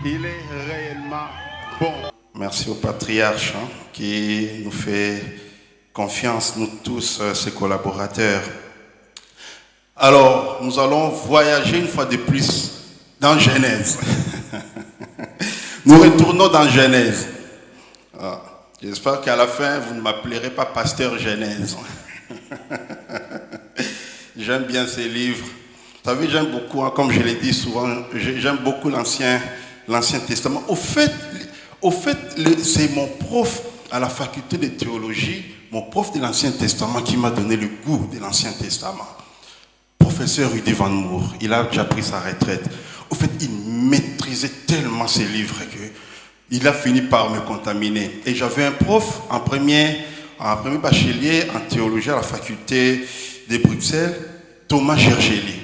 Il est réellement bon. Merci au patriarche qui nous fait confiance, nous tous, ses collaborateurs. Alors, nous allons voyager une fois de plus dans Genèse. Nous retournons dans Genèse. Ah, j'espère qu'à la fin, vous ne m'appellerez pas pasteur Genèse. J'aime bien ces livres. Vous savez, j'aime beaucoup, comme je l'ai dit souvent, j'aime beaucoup l'Ancien Testament. Au fait, c'est mon prof à la faculté de théologie, mon prof de l'Ancien Testament qui m'a donné le goût de l'Ancien Testament. Professeur Rudy Van Moor, il a déjà pris sa retraite. Au fait, il maîtrisait tellement ses livres qu'il a fini par me contaminer. Et j'avais un prof en premier bachelier en théologie à la faculté de Bruxelles, Thomas Gergely.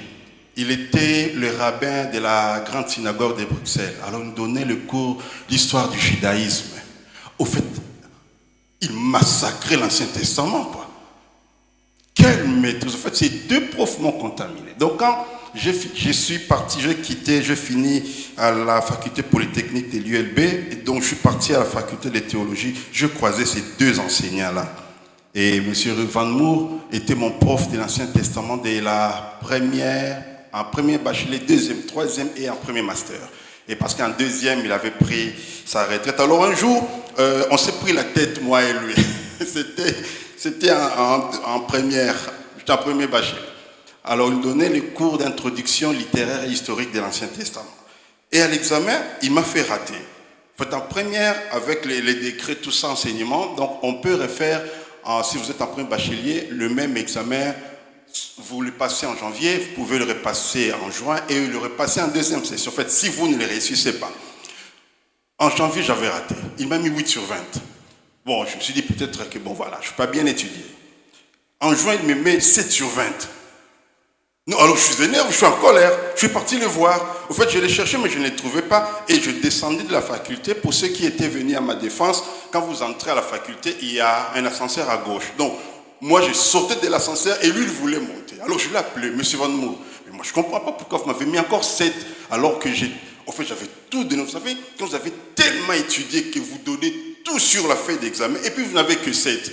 Il était le rabbin de la grande synagogue de Bruxelles. Alors, il nous donnait le cours d'histoire du judaïsme. Au fait, il massacrait l'Ancien Testament, quoi. Quelle maîtrise. En fait, ces deux profs m'ont contaminé. Donc, quand je suis parti, je finis à la faculté polytechnique de l'ULB, et donc je suis parti à la faculté de théologie, je croisais ces deux enseignants-là. Et M. Van Moor était mon prof de l'Ancien Testament de la première, en premier bachelier, deuxième, troisième et en premier master. Et parce qu'en deuxième, il avait pris sa retraite. Alors un jour, on s'est pris la tête, moi et lui. C'était en première, j'étais en premier bachelier. Alors il donnait les cours d'introduction littéraire et historique de l'Ancien Testament. Et à l'examen, il m'a fait rater. En fait, en première, avec les décrets, tout ça, enseignement, donc on peut refaire, si vous êtes en premier bachelier, le même examen, vous le passez en janvier, vous pouvez le repasser en juin et le repasser en deuxième session. En fait, si vous ne le réussissez pas. En janvier, j'avais raté. Il m'a mis 8 sur 20. Bon, je me suis dit peut-être que, bon, voilà, je ne suis pas bien étudié. En juin, il me met 7 sur 20. Non, alors je suis énervé, je suis en colère. Je suis parti le voir. Au fait, je l'ai cherché, mais je ne le trouvais pas. Et je descendais de la faculté. Pour ceux qui étaient venus à ma défense, quand vous entrez à la faculté, il y a un ascenseur à gauche. Donc, moi, je sortais de l'ascenseur et lui, il voulait monter. Alors, je l'ai appelé, M. Van Moor. Mais moi, je ne comprends pas pourquoi vous m'avez mis encore 7, alors que j'avais tout donné. Vous savez, quand vous avez tellement étudié que vous donnez tout sur la feuille d'examen, et puis vous n'avez que 7.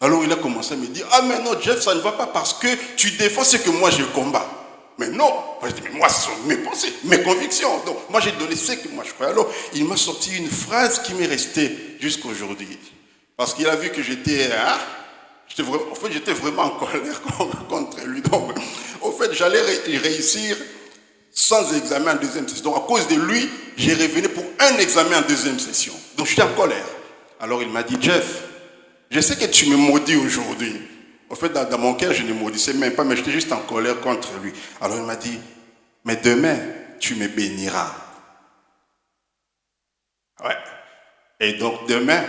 Alors il a commencé à me dire, ah mais non Jeff, ça ne va pas parce que tu défends ce que moi je combats. Mais non, moi, je dis, mais moi ce sont mes pensées, mes convictions. Donc moi j'ai donné ce que moi je crois. Alors il m'a sorti une phrase qui m'est restée jusqu'à aujourd'hui. Parce qu'il a vu que j'étais vraiment en colère contre lui. Donc au fait j'allais réussir sans examen en deuxième session. Donc à cause de lui, j'ai revenu pour un examen en deuxième session. Donc j'étais en colère. Alors il m'a dit, Jeff, je sais que tu me maudis aujourd'hui. En fait, dans mon cœur, je ne maudissais même pas, mais j'étais juste en colère contre lui. Alors il m'a dit, mais demain, tu me béniras. Ouais. Et donc demain,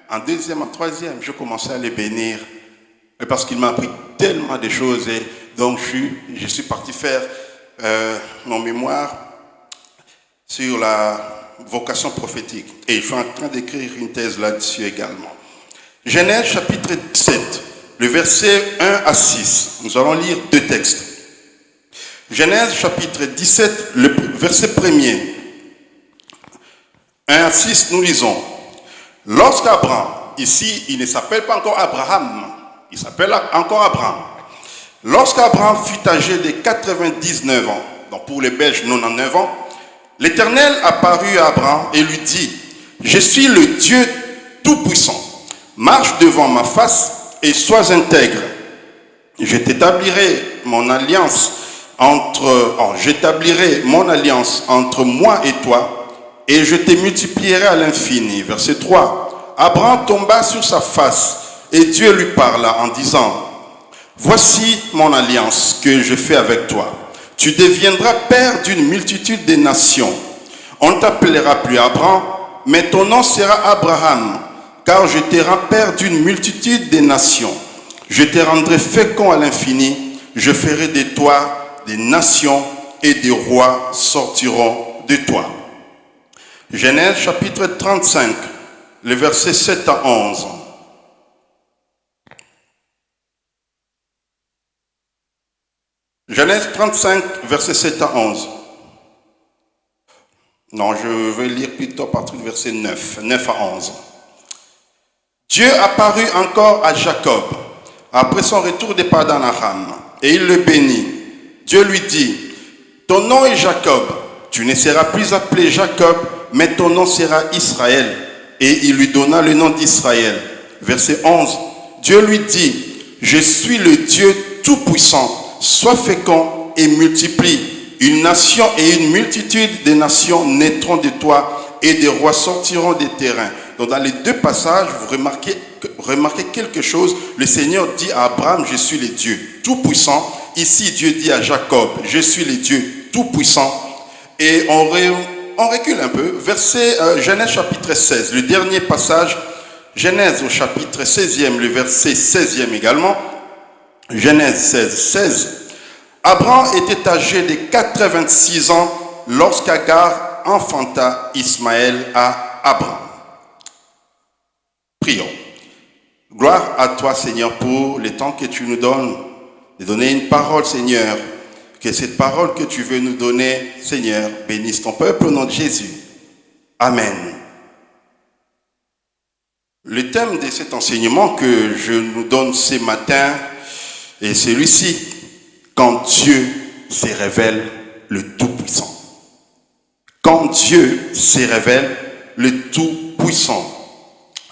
en deuxième, en troisième, je commençais à les bénir. Parce qu'il m'a appris tellement de choses. Et donc je suis parti faire mon mémoire sur la vocation prophétique. Et je suis en train d'écrire une thèse là-dessus également. Genèse chapitre 7, le verset 1 à 6. Nous allons lire deux textes. Genèse chapitre 17, le verset 1er. 1 à 6, nous lisons. Lorsqu'Abraham, ici il ne s'appelle pas encore Abraham, il s'appelle encore Abraham. Lorsqu'Abraham fut âgé de 99 ans, donc pour les Belges 99 ans, l'Éternel apparut à Abraham et lui dit, je suis le Dieu tout-puissant. Marche devant ma face et sois intègre. J'établirai mon alliance entre moi et toi, et je te multiplierai à l'infini. Verset 3. Abraham tomba sur sa face, et Dieu lui parla en disant, voici mon alliance que je fais avec toi. Tu deviendras père d'une multitude de nations. On ne t'appellera plus Abraham, mais ton nom sera Abraham. Car je te rends père d'une multitude de nations. Je te rendrai fécond à l'infini. Je ferai de toi des nations et des rois sortiront de toi. Genèse chapitre 35, le verset 7 à 11. Genèse 35, verset 7 à 11. Non, je vais lire plutôt à partir du verset 9 à 11. Dieu apparut encore à Jacob après son retour de Padan Aram, et il le bénit. Dieu lui dit, ton nom est Jacob, tu ne seras plus appelé Jacob, mais ton nom sera Israël. Et il lui donna le nom d'Israël. Verset 11, Dieu lui dit, je suis le Dieu tout-puissant, sois fécond et multiplie. Une nation et une multitude de nations naîtront de toi et des rois sortiront des terrains. Donc dans les deux passages, vous remarquez quelque chose. Le Seigneur dit à Abraham, je suis le Dieu tout-puissant. Ici, Dieu dit à Jacob, je suis le Dieu tout-puissant. Et on recule un peu. Genèse chapitre 16, le dernier passage. Genèse au chapitre 16e, le verset 16e également. Genèse 16. Abraham était âgé de 86 ans lorsqu'Agar enfanta Ismaël à Abraham. Prions. Gloire à toi, Seigneur, pour le temps que tu nous donnes de donner une parole, Seigneur. Que cette parole que tu veux nous donner, Seigneur, bénisse ton peuple au nom de Jésus. Amen. Le thème de cet enseignement que je nous donne ce matin est celui-ci. Quand Dieu se révèle le Tout-Puissant. Quand Dieu se révèle le Tout-Puissant.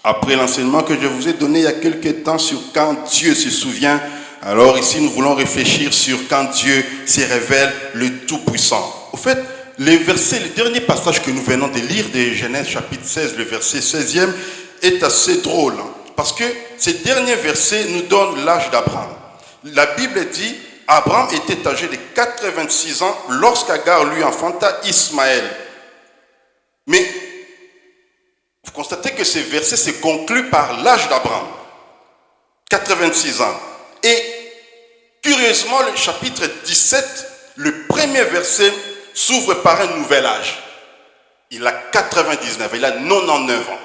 Après l'enseignement que je vous ai donné il y a quelques temps sur quand Dieu se souvient, alors ici nous voulons réfléchir sur quand Dieu se révèle le Tout-Puissant. Au fait, le dernier passage que nous venons de lire de Genèse chapitre 16, le verset 16e, est assez drôle. Parce que ce dernier verset nous donne l'âge d'Abraham. La Bible dit, Abraham était âgé de 86 ans lorsqu'Agar lui enfanta Ismaël. Mais vous constatez que ce verset se conclut par l'âge d'Abraham. 86 ans. Et curieusement, le chapitre 17, le premier verset s'ouvre par un nouvel âge. Il a 99, il a 99 ans.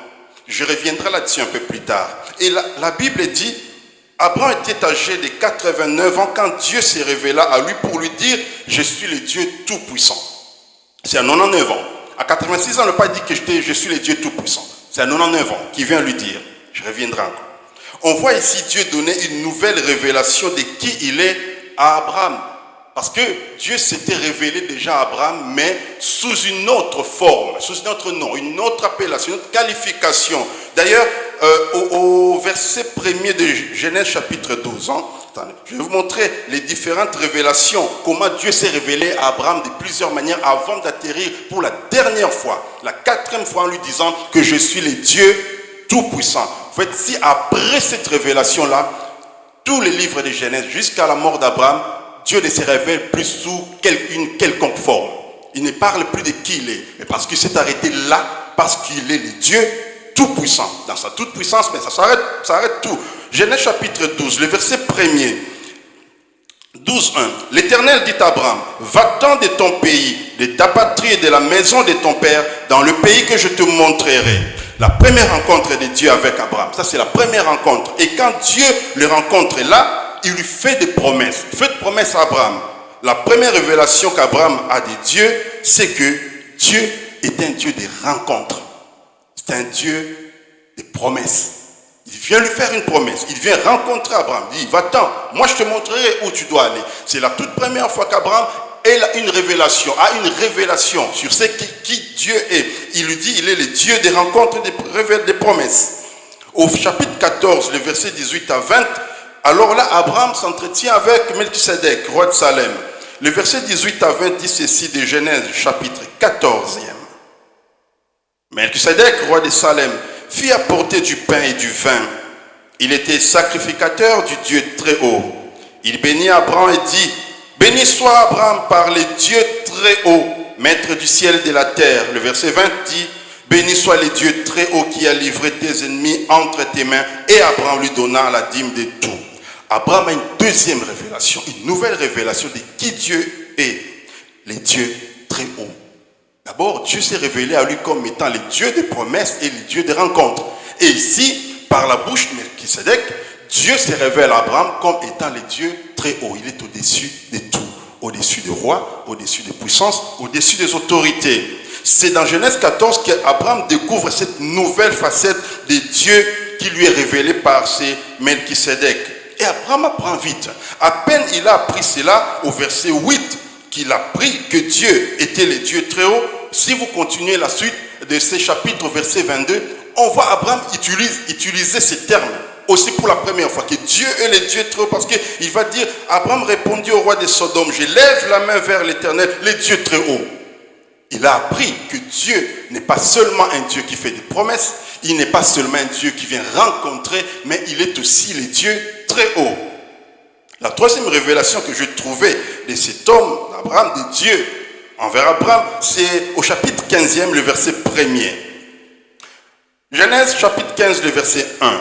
Je reviendrai là-dessus un peu plus tard. Et la Bible dit, Abraham était âgé de 89 ans quand Dieu s'est révélé à lui pour lui dire « Je suis le Dieu tout-puissant ». C'est à 99 ans. À 86 ans, on n'a pas dit que je suis le Dieu tout-puissant. C'est à 99 ans qu'il vient lui dire. Je reviendrai encore. On voit ici Dieu donner une nouvelle révélation de qui il est à Abraham. Parce que Dieu s'était révélé déjà à Abraham, mais sous une autre forme, sous un autre nom, une autre appellation, une autre qualification. D'ailleurs, au verset 1er de Genèse chapitre 12, je vais vous montrer les différentes révélations, comment Dieu s'est révélé à Abraham de plusieurs manières avant d'atterrir pour la dernière fois, la 4e fois en lui disant que je suis le Dieu tout-puissant. En fait, si après cette révélation-là, tous les livres de Genèse jusqu'à la mort d'Abraham, Dieu ne se révèle plus sous une quelconque forme. Il ne parle plus de qui il est, mais parce qu'il s'est arrêté là, parce qu'il est le Dieu tout-puissant. Dans sa toute-puissance, mais ça s'arrête tout. Genèse chapitre 12, le verset 1er. 12.1. L'Éternel dit à Abraham, va-t'en de ton pays, de ta patrie et de la maison de ton père, dans le pays que je te montrerai. La première rencontre de Dieu avec Abraham, ça c'est la première rencontre. Et quand Dieu le rencontre là, il lui fait des promesses. Il fait des promesses à Abraham. La première révélation qu'Abraham a de Dieu, c'est que Dieu est un Dieu de rencontres. C'est un Dieu de promesses. Il vient lui faire une promesse. Il vient rencontrer Abraham. Il dit, va-t'en, moi je te montrerai où tu dois aller. C'est la toute première fois qu'Abraham a une révélation sur ce qui Dieu est. Il lui dit, il est le Dieu des rencontres, des promesses. Au chapitre 14, le verset 18 à 20, alors là, Abraham s'entretient avec Melchisedec, roi de Salem. Le verset 18 à 20 dit ceci de Genèse, chapitre 14e. Melchisedec, roi de Salem, fit apporter du pain et du vin. Il était sacrificateur du Dieu très haut. Il bénit Abraham et dit, béni soit Abraham par le Dieu très haut, maître du ciel et de la terre. Le verset 20 dit, béni soit le Dieu très haut qui a livré tes ennemis entre tes mains. Et Abraham lui donna la dîme de tout. Abraham a une deuxième révélation, une nouvelle révélation de qui Dieu est, le Dieu très haut. D'abord, Dieu s'est révélé à lui comme étant le Dieu des promesses et le Dieu des rencontres. Et ici, par la bouche de Melchisedec, Dieu se révèle à Abraham comme étant le Dieu très haut. Il est au-dessus de tout, au-dessus des rois, au-dessus des puissances, au-dessus des autorités. C'est dans Genèse 14 qu'Abraham découvre cette nouvelle facette de Dieu qui lui est révélée par ses Melchisédek. Et Abraham apprend vite. À peine il a appris cela au verset 8, qu'il a appris que Dieu était le Dieu très haut. Si vous continuez la suite de ce chapitre, verset 22, on voit Abraham utiliser ces termes aussi pour la première fois, que Dieu est le Dieu très haut, parce qu'il va dire, Abraham répondit au roi de Sodome, je lève la main vers l'Éternel, le Dieu très haut. Il a appris que Dieu n'est pas seulement un Dieu qui fait des promesses, il n'est pas seulement un Dieu qui vient rencontrer, mais il est aussi le Dieu très haut. La troisième révélation que je trouvais de cet homme, d'Abraham, de Dieu, envers Abraham, c'est au chapitre 15e, le verset 1er. Genèse chapitre 15, le verset 1.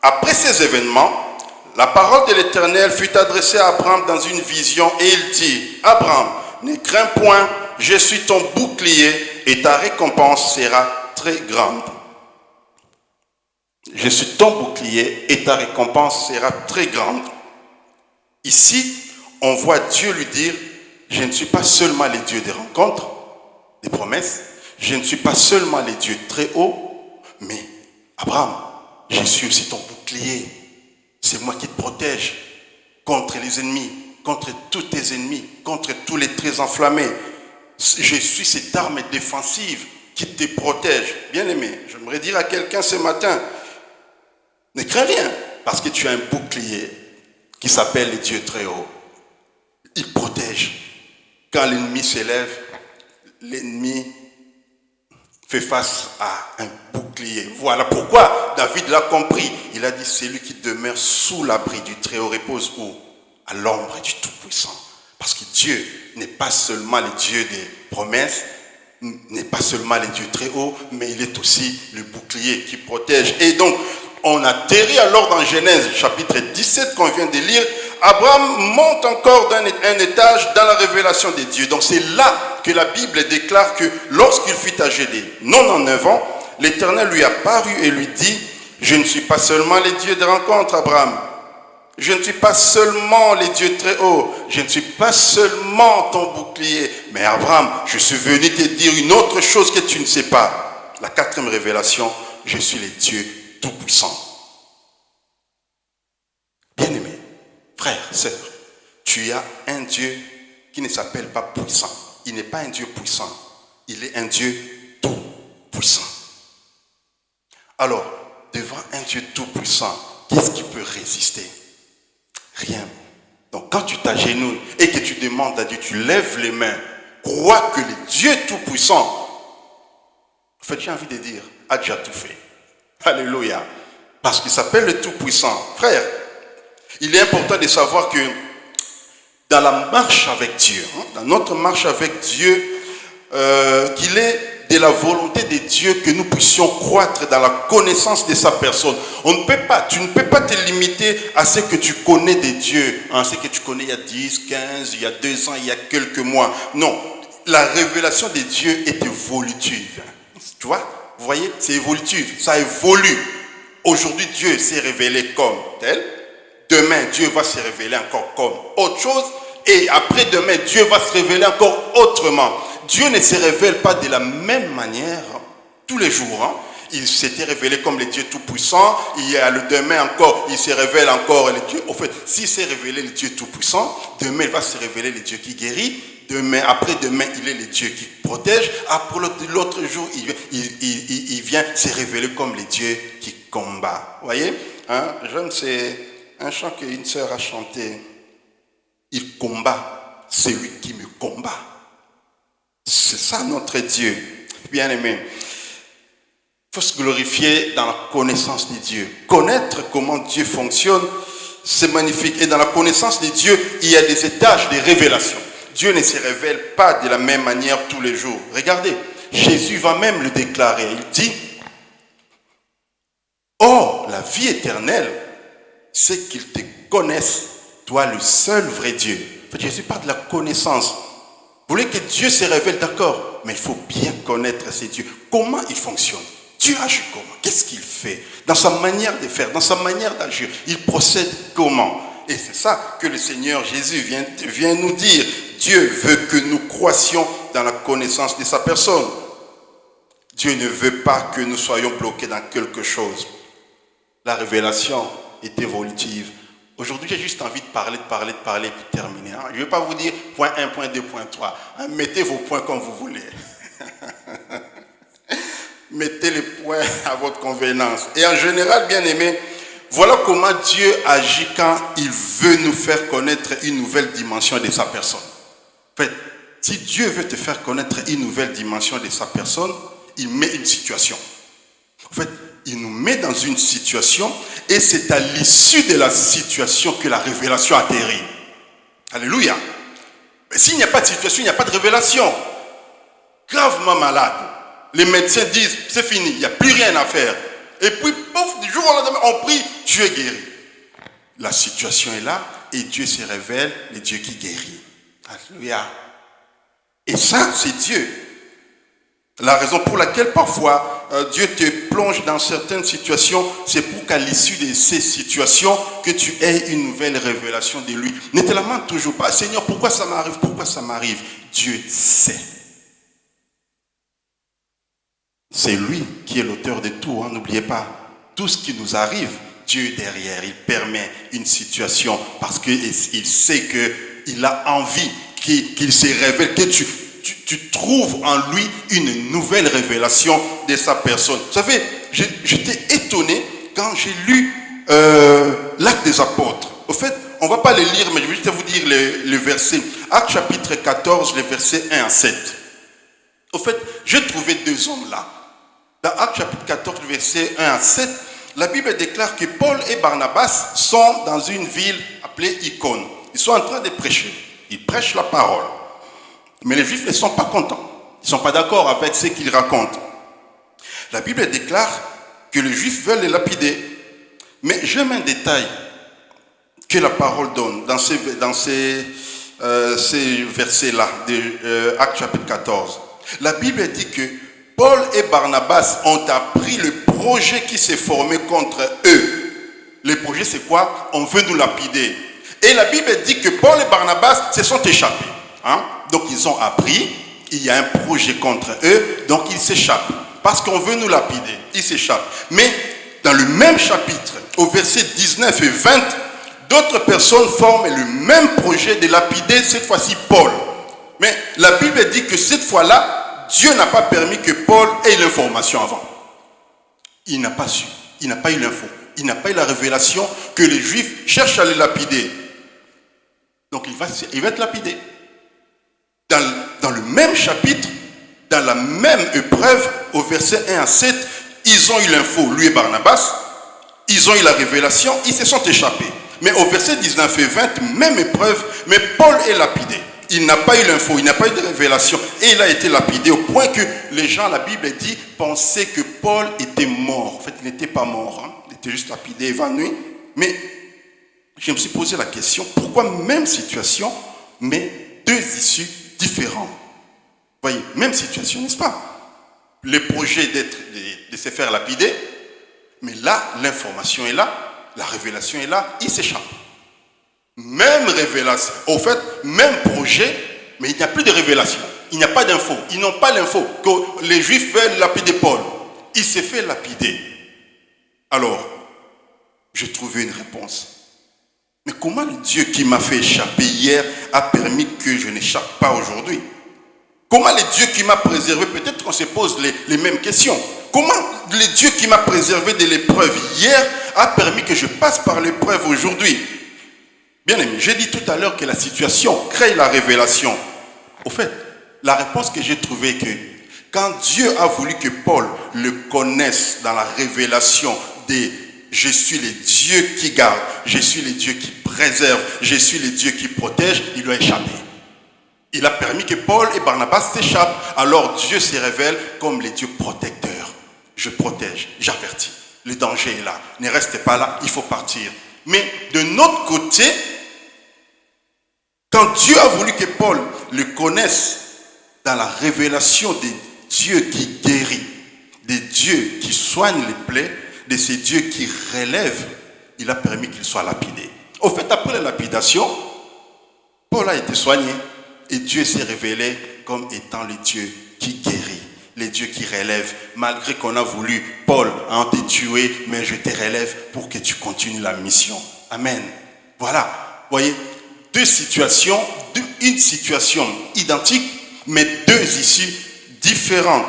Après ces événements, la parole de l'Éternel fut adressée à Abraham dans une vision et il dit, Abraham, ne crains point, je suis ton bouclier et ta récompense sera très grande. Je suis ton bouclier et ta récompense sera très grande. Ici, on voit Dieu lui dire, je ne suis pas seulement le Dieu des rencontres, des promesses, je ne suis pas seulement le Dieu très haut, mais Abraham, je suis aussi ton bouclier. C'est moi qui te protège contre les ennemis, contre tous tes ennemis, contre tous les traits enflammés. Je suis cette arme défensive qui te protège. Bien-aimé, j'aimerais dire à quelqu'un ce matin, ne crains rien, parce que tu as un bouclier qui s'appelle le Dieu très haut. Il protège. Quand l'ennemi s'élève, l'ennemi fait face à un bouclier. Voilà pourquoi David l'a compris. Il a dit, celui qui demeure sous l'abri du Très-Haut repose où? À l'ombre du Tout-Puissant. Parce que Dieu n'est pas seulement le Dieu des promesses, n'est pas seulement le Dieu très haut, mais il est aussi le bouclier qui protège. Et donc, on atterrit alors dans Genèse chapitre 17 qu'on vient de lire. Abraham monte encore d'un étage dans la révélation de Dieu. Donc c'est là que la Bible déclare que lorsqu'il fut âgé de 99 ans, l'Éternel lui apparut et lui dit, je ne suis pas seulement le Dieu de rencontre, Abraham. Je ne suis pas seulement le Dieu très haut. Je ne suis pas seulement ton bouclier. Mais Abraham, je suis venu te dire une autre chose que tu ne sais pas. La quatrième révélation, je suis le Dieu tout-puissant. Bien-aimé, frère, sœur, tu as un Dieu qui ne s'appelle pas puissant. Il n'est pas un Dieu puissant. Il est un Dieu tout-puissant. Alors, devant un Dieu tout-puissant, qu'est-ce qui peut résister? Rien. Donc, quand tu t'agenouilles et que tu demandes à Dieu, tu lèves les mains, crois que le Dieu tout-puissant, en fait, j'ai envie de dire, a déjà tout fait. Alléluia. Parce qu'il s'appelle le Tout-Puissant. Frère, il est important de savoir que dans la marche avec Dieu, dans notre marche avec Dieu, qu'il est de la volonté de Dieu que nous puissions croître dans la connaissance de sa personne. Tu ne peux pas te limiter à ce que tu connais de Dieu, ce que tu connais il y a 10, 15, il y a 2 ans, il y a quelques mois. Non, la révélation de Dieu est évolutive. Tu vois? Vous voyez, c'est évolutif, ça évolue. Aujourd'hui, Dieu s'est révélé comme tel. Demain, Dieu va se révéler encore comme autre chose. Et après demain, Dieu va se révéler encore autrement. Dieu ne se révèle pas de la même manière tous les jours. Il s'était révélé comme le Dieu tout-puissant. Il y a le demain encore, il se révèle encore le Dieu. En fait, s'il s'est révélé le Dieu tout-puissant, demain, il va se révéler le Dieu qui guérit. Demain, après demain, il est le Dieu qui protège. Après l'autre jour, il vient se révéler comme le Dieu qui combat. Vous voyez, j'aime, c'est un chant qu'une sœur a chanté. Il combat celui qui me combat. C'est ça notre Dieu. Bien aimé. Il faut se glorifier dans la connaissance de Dieu. Connaître comment Dieu fonctionne, c'est magnifique. Et dans la connaissance de Dieu, il y a des étages de révélation. Dieu ne se révèle pas de la même manière tous les jours. Regardez, Jésus va même le déclarer. Il dit, « Or, la vie éternelle, c'est qu'ils te connaissent, toi le seul vrai Dieu. » En fait, Jésus parle de la connaissance. Vous voulez que Dieu se révèle, d'accord, mais il faut bien connaître ces dieux. Comment il fonctionne? Dieu agit comment? Qu'est-ce qu'il fait? Dans sa manière de faire, dans sa manière d'agir, il procède comment? Et c'est ça que le Seigneur Jésus vient nous dire. Dieu veut que nous croissions dans la connaissance de sa personne. Dieu ne veut pas que nous soyons bloqués dans quelque chose. La révélation est évolutive. Aujourd'hui, j'ai juste envie de parler, et puis terminer. Je ne vais pas vous dire point 1, point 2, point 3. Mettez vos points comme vous voulez. Mettez les points à votre convenance. Et en général, bien aimé, voilà comment Dieu agit quand il veut nous faire connaître une nouvelle dimension de sa personne. En fait, si Dieu veut te faire connaître une nouvelle dimension de sa personne, il met une situation. En fait, il nous met dans une situation et c'est à l'issue de la situation que la révélation atterrit. Alléluia. Mais s'il n'y a pas de situation, il n'y a pas de révélation. Gravement malade. Les médecins disent, c'est fini, il n'y a plus rien à faire. Et puis, pouf, du jour au lendemain, on prie, tu es guéri. La situation est là et Dieu se révèle, le Dieu qui guérit. Alléluia. Et ça, c'est Dieu. La raison pour laquelle parfois Dieu te plonge dans certaines situations, c'est pour qu'à l'issue de ces situations, que tu aies une nouvelle révélation de lui. Ne te lamente toujours pas. Seigneur, pourquoi ça m'arrive? Pourquoi ça m'arrive? Dieu sait. C'est lui qui est l'auteur de tout, hein, n'oubliez pas. Tout ce qui nous arrive, Dieu est derrière. Il permet une situation parce qu'il sait qu'il a envie qu'il se révèle, que tu trouves en lui une nouvelle révélation de sa personne. Vous savez, j'étais étonné quand j'ai lu l'Acte des Apôtres. Au fait, on ne va pas les lire, mais je vais juste vous dire les versets. Acte chapitre 14, les versets 1 à 7. Au fait, j'ai trouvé deux hommes là. Dans Acte chapitre 14, versets 1 à 7, la Bible déclare que Paul et Barnabas sont dans une ville appelée Icône. Ils sont en train de prêcher. Ils prêchent la parole. Mais les Juifs ne sont pas contents. Ils ne sont pas d'accord avec ce qu'ils racontent. La Bible déclare que les Juifs veulent les lapider. Mais j'aime un détail que la parole donne dans ces versets-là de Acte chapitre 14. La Bible dit que Paul et Barnabas ont appris le projet qui s'est formé contre eux. Le projet, c'est quoi? On veut nous lapider. Et la Bible dit que Paul et Barnabas se sont échappés. Hein? Donc, ils ont appris, il y a un projet contre eux, donc ils s'échappent. Parce qu'on veut nous lapider. Ils s'échappent. Mais, dans le même chapitre, au verset 19 et 20, d'autres personnes forment le même projet de lapider, cette fois-ci Paul. Mais la Bible dit que cette fois-là, Dieu n'a pas permis que Paul ait l'information avant. Il n'a pas su. Il n'a pas eu l'info. Il n'a pas eu la révélation que les Juifs cherchent à les lapider. Donc il va être lapidé. Dans le même chapitre, dans la même épreuve, au verset 1 à 7, ils ont eu l'info, lui et Barnabas. Ils ont eu la révélation, ils se sont échappés. Mais au verset 19 et 20, même épreuve, mais Paul est lapidé. Il n'a pas eu l'info, il n'a pas eu de révélation. Et il a été lapidé au point que les gens, la Bible dit, pensaient que Paul était mort. En fait, il n'était pas mort. Hein. Il était juste lapidé, évanoui. Mais je me suis posé la question, pourquoi même situation, mais deux issues différentes? Vous voyez, même situation, n'est-ce pas? Le projet de se faire lapider, mais là, l'information est là, la révélation est là, il s'échappe. Même révélation, au fait, même projet, mais il n'y a plus de révélation. Il n'y a pas d'info. Ils n'ont pas l'info que les Juifs veulent lapider Paul. Il s'est fait lapider. Alors, j'ai trouvé une réponse. Mais comment le Dieu qui m'a fait échapper hier a permis que je n'échappe pas aujourd'hui? Comment le Dieu qui m'a préservé, peut-être qu'on se pose les mêmes questions. Comment le Dieu qui m'a préservé de l'épreuve hier a permis que je passe par l'épreuve aujourd'hui? Bien aimé, j'ai dit tout à l'heure que la situation crée la révélation. Au fait, la réponse que j'ai trouvée est que quand Dieu a voulu que Paul le connaisse dans la révélation de « Je suis le Dieu qui garde, je suis le Dieu qui préserve, je suis le Dieu qui protège », il lui a échappé. Il a permis que Paul et Barnabas s'échappent. Alors Dieu se révèle comme le Dieu protecteur. Je protège, j'avertis. Le danger est là. Ne restez pas là, il faut partir. Mais de notre côté, quand Dieu a voulu que Paul le connaisse dans la révélation des dieux qui guérit, des dieux qui soignent les plaies, de ces dieux qui relèvent, il a permis qu'il soit lapidé. Au fait, après la lapidation, Paul a été soigné et Dieu s'est révélé comme étant le Dieu qui guérit, le Dieu qui relève. Malgré qu'on a voulu, Paul, te tuer, mais je te relève pour que tu continues la mission. Amen. Voilà, voyez, deux situations, une situation identique, mais deux issues différentes.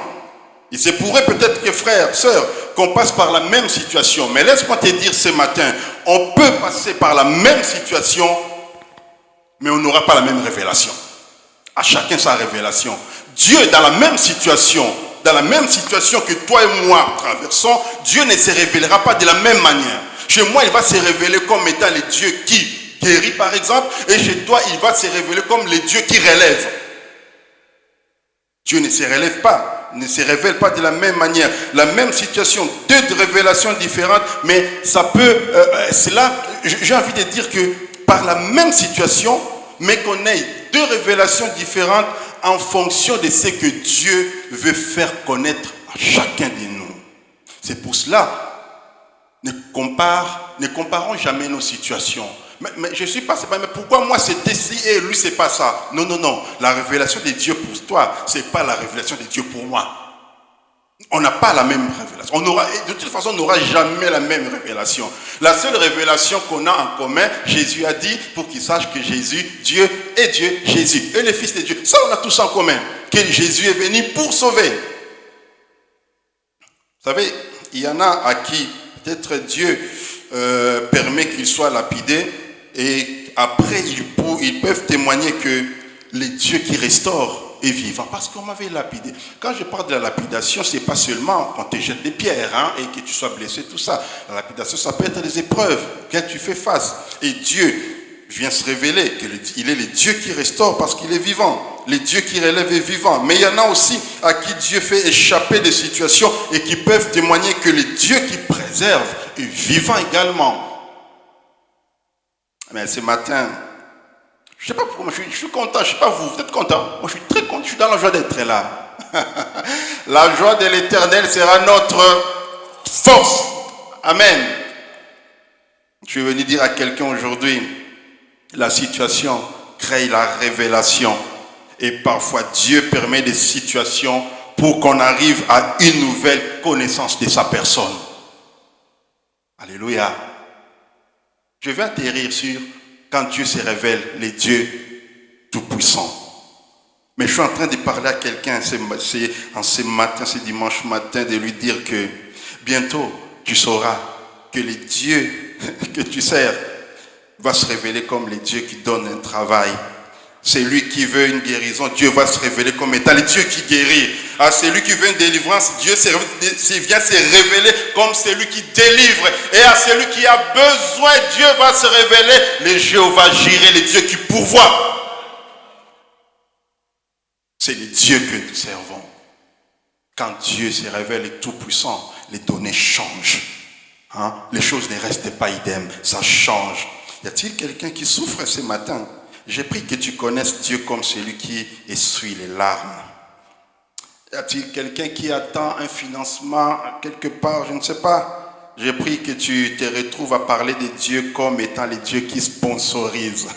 Il se pourrait peut-être que frères, sœurs, qu'on passe par la même situation, mais laisse-moi te dire ce matin, on peut passer par la même situation, mais on n'aura pas la même révélation. À chacun sa révélation. Dieu, dans la même situation que toi et moi traversons, Dieu ne se révélera pas de la même manière. Chez moi, il va se révéler comme étant le Dieu qui guérit, par exemple, et chez toi, il va se révéler comme le Dieu qui relève. Dieu ne se révèle pas de la même manière. La même situation, deux révélations différentes, mais ça peut, c'est là, j'ai envie de dire que par la même situation, mais qu'on ait deux révélations différentes en fonction de ce que Dieu veut faire connaître à chacun de nous. C'est pour cela, ne comparons jamais nos situations. Mais je suis pas, c'est pas, mais pourquoi moi c'était ci et lui c'est pas ça? Non, non, non. La révélation de Dieu pour toi, c'est pas la révélation de Dieu pour moi. On n'a pas la même révélation. De toute façon, on n'aura jamais la même révélation. La seule révélation qu'on a en commun, Jésus a dit, pour qu'ils sachent que Jésus, Dieu est Dieu, Jésus est le Fils de Dieu. Ça, on a tous en commun. Que Jésus est venu pour sauver. Vous savez, il y en a à qui peut-être Dieu permet qu'ils soient lapidés et après ils peuvent témoigner que le Dieu qui restaure est vivant parce qu'on m'avait lapidé. Quand je parle de la lapidation, c'est pas seulement quand tu jettes des pierres et que tu sois blessé, tout ça. La lapidation, ça peut être des épreuves auxquelles tu fais face. Et Dieu vient se révéler qu'il est le Dieu qui restaure parce qu'il est vivant. Le Dieu qui relève est vivant. Mais il y en a aussi à qui Dieu fait échapper des situations et qui peuvent témoigner que le Dieu qui préserve est vivant également. Mais ce matin, je ne sais pas pourquoi, je suis content, je ne sais pas vous êtes content. Moi je suis très content, je suis dans la joie d'être là. La joie de l'Éternel sera notre force. Amen. Je suis venu dire à quelqu'un aujourd'hui, la situation crée la révélation. Et parfois Dieu permet des situations pour qu'on arrive à une nouvelle connaissance de sa personne. Alléluia. Je vais atterrir sur quand Dieu se révèle, les dieux tout-puissants. Mais je suis en train de parler à quelqu'un ce dimanche matin, de lui dire que bientôt tu sauras que les dieux que tu sers va se révéler comme les dieux qui donnent un travail. C'est lui qui veut une guérison, Dieu va se révéler comme étant le Dieu qui guérit. À celui qui veut une délivrance, Dieu vient se révéler comme celui qui délivre. Et à celui qui a besoin, Dieu va se révéler. Le Jéhovah Jireh, le Dieu qui pourvoit. C'est le Dieu que nous servons. Quand Dieu se révèle, est tout-puissant, les données changent. Les choses ne restent pas idem, ça change. Y a-t-il quelqu'un qui souffre ce matin? J'ai pris que tu connaisses Dieu comme celui qui essuie les larmes. Y a-t-il quelqu'un qui attend un financement quelque part? Je ne sais pas. J'ai pris que tu te retrouves à parler de Dieu comme étant les dieux qui sponsorisent.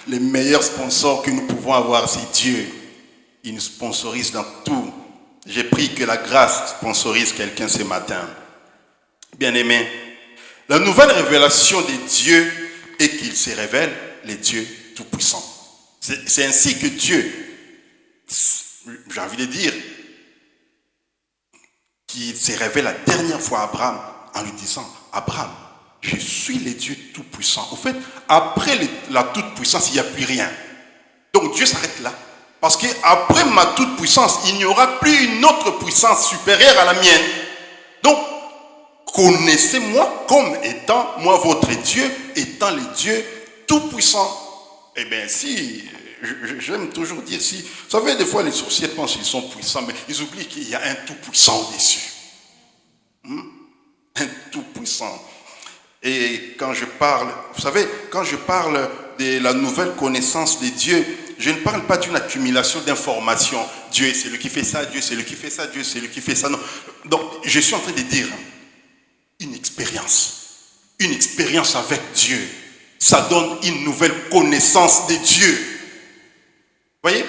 Les meilleurs sponsors que nous pouvons avoir, c'est Dieu. Il nous sponsorise dans tout. J'ai pris que la grâce sponsorise quelqu'un ce matin. Bien-aimé, la nouvelle révélation de Dieu est qu'il se révèle les dieux tout-puissants. C'est ainsi que Dieu, j'ai envie de dire, qui se révèle la dernière fois à Abraham en lui disant, Abraham, je suis le Dieu tout-puissant. En fait, après la toute-puissance, il n'y a plus rien. Donc Dieu s'arrête là. Parce qu'après ma toute-puissance, il n'y aura plus une autre puissance supérieure à la mienne. Donc, connaissez-moi comme étant, moi votre Dieu, étant le Dieu tout-puissant. Eh bien, si, j'aime toujours dire si, vous savez, des fois les sorciers pensent qu'ils sont puissants, mais ils oublient qu'il y a un tout-puissant au-dessus. Un tout-puissant. Et quand je parle, vous savez, quand je parle de la nouvelle connaissance de Dieu, je ne parle pas d'une accumulation d'informations. Dieu, c'est lui qui fait ça, Dieu, c'est lui qui fait ça, Dieu, c'est lui qui fait ça. Non. Donc, je suis en train de dire une expérience avec Dieu. Ça donne une nouvelle connaissance de Dieu. Vous voyez?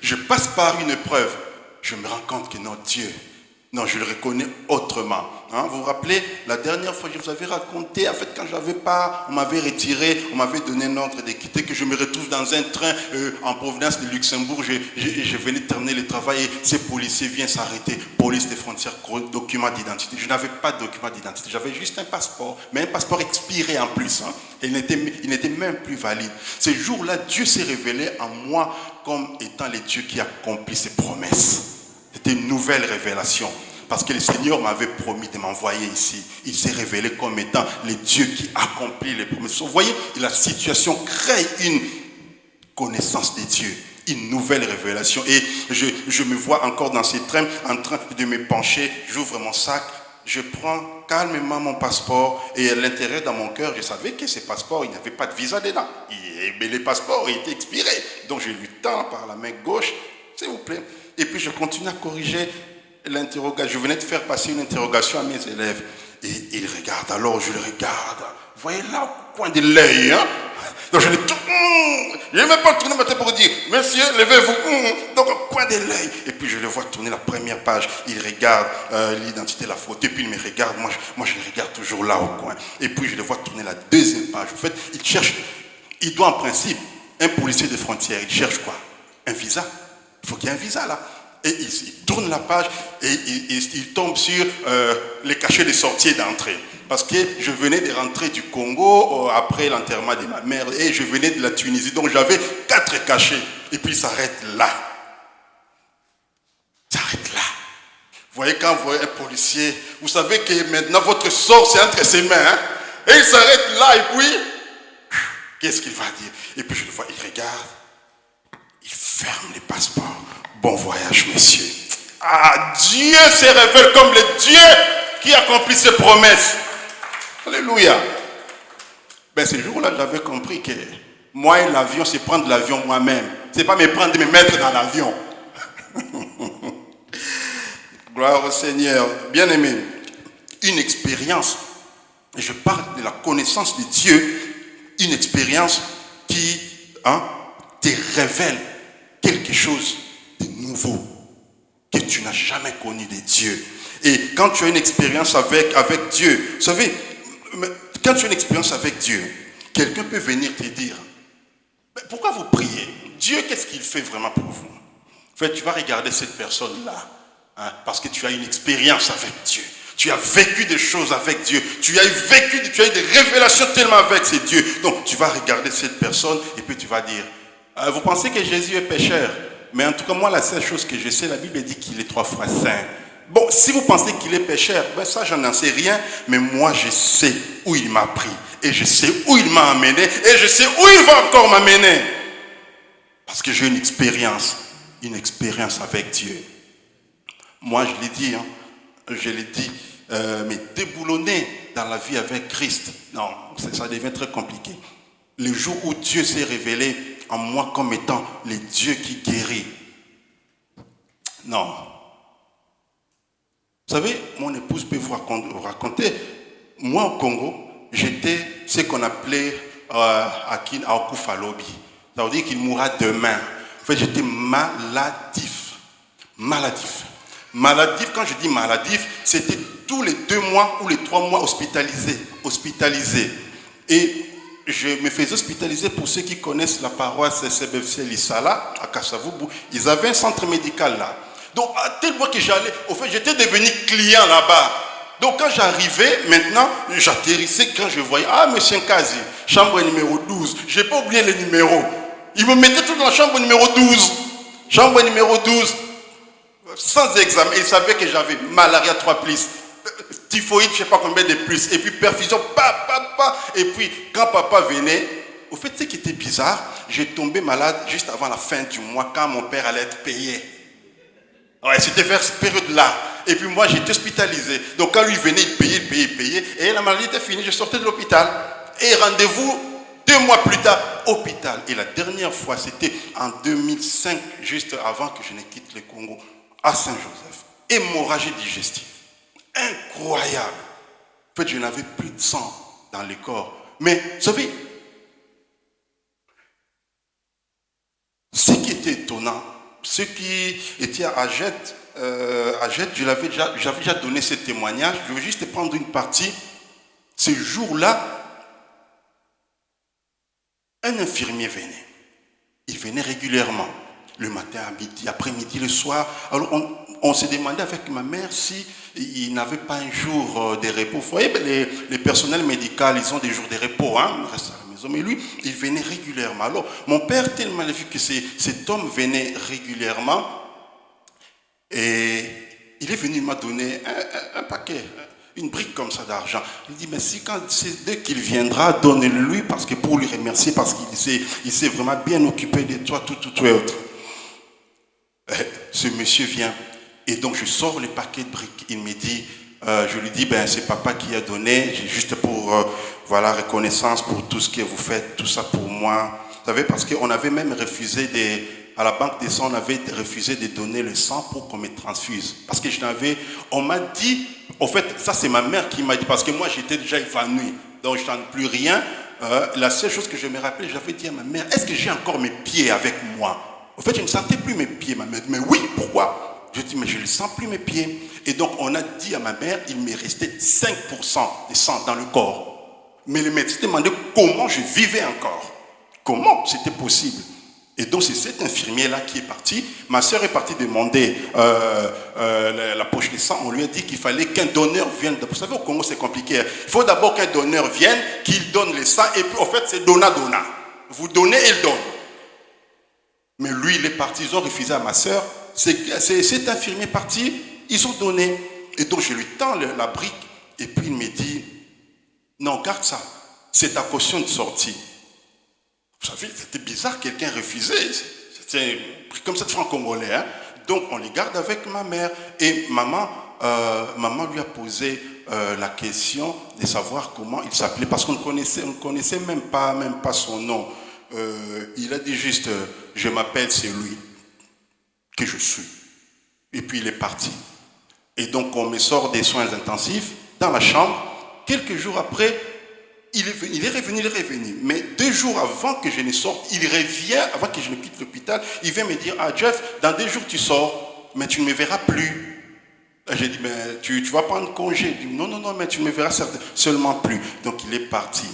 Je passe par une épreuve. Je me rends compte que non, Dieu, non, je le reconnais autrement. Hein, vous vous rappelez, la dernière fois, je vous avais raconté, en fait, quand je n'avais pas, on m'avait retiré, on m'avait donné un ordre de quitter, que je me retrouve dans un train en provenance de Luxembourg. Je venais de terminer le travail et ces policiers viennent s'arrêter. Police des frontières, document d'identité. Je n'avais pas de document d'identité, j'avais juste un passeport, mais un passeport expiré en plus. Hein, et il n'était même plus valide. Ce jour-là, Dieu s'est révélé en moi comme étant le Dieu qui accomplit ses promesses. C'était une nouvelle révélation. Parce que le Seigneur m'avait promis de m'envoyer ici. Il s'est révélé comme étant le Dieu qui accomplit les promesses. Vous voyez, la situation crée une connaissance de Dieu, une nouvelle révélation. Et je me vois encore dans ces trains en train de me pencher. J'ouvre mon sac, je prends calmement mon passeport. Et à l'intérieur dans mon cœur, je savais que ce passeport, il n'y avait pas de visa dedans. Mais le passeport était expiré. Donc je lui tends par la main gauche, s'il vous plaît. Et puis je continue à corriger l'interrogation. Je venais de faire passer une interrogation à mes élèves. Et ils regardent. Alors je le regarde. Vous voyez là, au coin de l'œil. Hein? Donc je n'ai même pas tourné ma tête pour dire, monsieur, levez-vous. Donc au coin de l'œil. Et puis je le vois tourner la première page. Il regarde l'identité, la photo. Et puis il me regarde. Moi je le regarde toujours là au coin. Et puis je le vois tourner la deuxième page. En fait, il cherche. Il doit en principe, un policier de frontière, il cherche quoi? Un visa. Il faut qu'il y ait un visa là. Et il tourne la page et il tombe sur les cachets de sortie et d'entrée. Parce que je venais de rentrer du Congo après l'enterrement de ma mère et je venais de la Tunisie. Donc j'avais 4 cachets. Et puis il s'arrête là. Il s'arrête là. Vous voyez, quand vous voyez un policier, vous savez que maintenant votre sort c'est entre ses mains. Hein? Et il s'arrête là et puis, qu'est-ce qu'il va dire? Et puis je le vois, il regarde. Il ferme les passeports. Bon voyage, messieurs. Ah, Dieu se révèle comme le Dieu qui accomplit ses promesses. Alléluia. Ben, ce jour-là, j'avais compris que moi et l'avion, c'est prendre l'avion moi-même. C'est pas me prendre et me mettre dans l'avion. Gloire au Seigneur. Bien-aimé, une expérience, et je parle de la connaissance de Dieu, une expérience qui te révèle quelque chose de nouveau que tu n'as jamais connu de Dieu. Et quand tu as une expérience avec Dieu, vous savez, quand tu as une expérience avec Dieu, quelqu'un peut venir te dire, pourquoi vous priez? Dieu, qu'est-ce qu'il fait vraiment pour vous? En fait, tu vas regarder cette personne-là, hein, parce que tu as une expérience avec Dieu. Tu as vécu des choses avec Dieu. Tu as eu des révélations tellement avec ces dieux. Donc, tu vas regarder cette personne et puis tu vas dire, vous pensez que Jésus est pécheur? Mais en tout cas, moi, la seule chose que je sais, la Bible dit qu'il est 3 fois saint. Bon, si vous pensez qu'il est pécheur, ben ça, j'en sais rien. Mais moi, je sais où il m'a pris. Et je sais où il m'a amené. Et je sais où il va encore m'amener. Parce que j'ai une expérience avec Dieu. Moi, je l'ai dit, mais déboulonner dans la vie avec Christ, non, ça devient très compliqué. Le jour où Dieu s'est révélé en moi comme étant le Dieu qui guérit. Non. Vous savez, mon épouse peut vous raconter, moi au Congo, j'étais ce qu'on appelait Akin Aokufalobi. Ça veut dire qu'il mourra demain. En fait, j'étais maladif. Maladif, quand je dis maladif, c'était tous les 2 mois ou les 3 mois hospitalisé. Et je me faisais hospitaliser, pour ceux qui connaissent la paroisse SBFC Lissala, à Kasavubu. Ils avaient un centre médical là. Donc, à tel point que j'allais, au fait, j'étais devenu client là-bas. Donc, quand j'arrivais, maintenant, j'atterrissais, quand je voyais, monsieur Nkazi, chambre numéro 12. Je n'ai pas oublié le numéro. Ils me mettaient tout dans la chambre numéro 12. Chambre numéro 12. Sans examen. Ils savaient que j'avais malaria 3+, typhoïde, je ne sais pas combien de plus, et puis perfusion, et puis quand papa venait, au fait, ce qui était bizarre, j'ai tombé malade juste avant la fin du mois, quand mon père allait être payé. Ouais, c'était vers cette période-là. Et puis moi, j'étais hospitalisé. Donc quand lui venait, il payait, et la maladie était finie, je sortais de l'hôpital. Et rendez-vous 2 mois plus tard, hôpital. Et la dernière fois, c'était en 2005, juste avant que je ne quitte le Congo, à Saint-Joseph. Hémorragie digestive. Incroyable. En fait, je n'avais plus de sang dans le corps. Mais, vous savez, ce qui était étonnant, Ceux qui étaient à Jette, j'avais déjà donné ce témoignage. Je veux juste prendre une partie. Ce jour-là, un infirmier venait. Il venait régulièrement, le matin, à midi, après-midi, le soir. Alors on s'est demandé avec ma mère si il n'avait pas un jour de repos. Vous voyez, les personnels médicaux, ils ont des jours de repos, hein, ils restent à la maison. Mais lui, il venait régulièrement. Alors, mon père, tellement vu que cet homme venait régulièrement, et il est venu, il m'a donné un paquet, une brique comme ça d'argent. Il dit, mais si quand c'est dès qu'il viendra, donnez-le lui, parce que pour lui remercier, parce qu'il s'est vraiment bien occupé de toi, tout et autre. Ce monsieur vient, et donc je sors le paquet de briques. Il me dit, je lui dis, ben c'est papa qui a donné, juste pour, voilà, reconnaissance pour tout ce que vous faites, tout ça pour moi. Vous savez, parce qu'on avait même refusé à la banque des sangs, on avait refusé de donner le sang pour qu'on me transfuse. Parce que on m'a dit, en fait, ça c'est ma mère qui m'a dit, parce que moi j'étais déjà évanoui, donc je n'en plus rien. La seule chose que je me rappelle, j'avais dit à ma mère, est-ce que j'ai encore mes pieds avec moi? En fait, je ne sentais plus mes pieds, ma mère. Mais oui, pourquoi? Je dis, mais je ne sens plus mes pieds. Et donc, on a dit à ma mère, il m'est resté 5% de sang dans le corps. Mais le médecin demandait comment je vivais encore. Comment c'était possible? Et donc, c'est cet infirmier-là qui est parti. Ma soeur est partie demander la poche de sang. On lui a dit qu'il fallait qu'un donneur vienne. Vous savez, au Congo, c'est compliqué. Il faut d'abord qu'un donneur vienne, qu'il donne le sang. Et puis, en fait, c'est donna-donna. Vous donnez et il donne. Mais lui, il est parti. Ils ont refusé à ma soeur. Cet infirmier parti, ils ont donné. Et donc, je lui tends la brique. Et puis, il me dit, non, garde ça. C'est ta caution de sortie. Vous savez, c'était bizarre, quelqu'un refusait. C'était pris comme ça de francs congolais. Hein? Donc, on les garde avec ma mère. Et maman lui a posé la question de savoir comment il s'appelait. Parce qu'on ne connaissait même pas son nom. Il a dit juste, je m'appelle celui que je suis. Et puis, il est parti. Et donc, on me sort des soins intensifs dans la chambre. Quelques jours après, il est revenu. Mais 2 jours avant que je ne sorte, il revient, avant que je ne quitte l'hôpital, il vient me dire, ah Jeff, dans 2 jours tu sors, mais tu ne me verras plus. J'ai dit, mais tu vas prendre congé. Il dit, non, mais tu ne me verras seulement plus. Donc il est parti.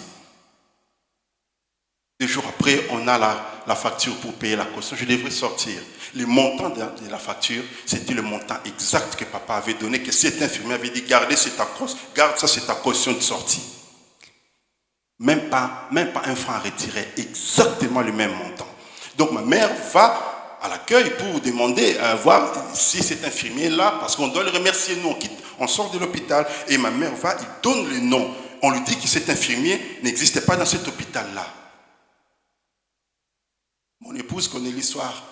2 jours après, on a la facture pour payer la caution. Je devrais sortir. Le montant de la facture, c'était le montant exact que papa avait donné, que cet infirmier avait dit, garde ça, c'est ta caution de sortie. Même pas un franc à retirer, exactement le même montant. Donc ma mère va à l'accueil pour demander à voir si cet infirmier-là, parce qu'on doit le remercier, nous on sort de l'hôpital, et ma mère va, il donne le nom. On lui dit que cet infirmier n'existait pas dans cet hôpital-là. Mon épouse connaît l'histoire.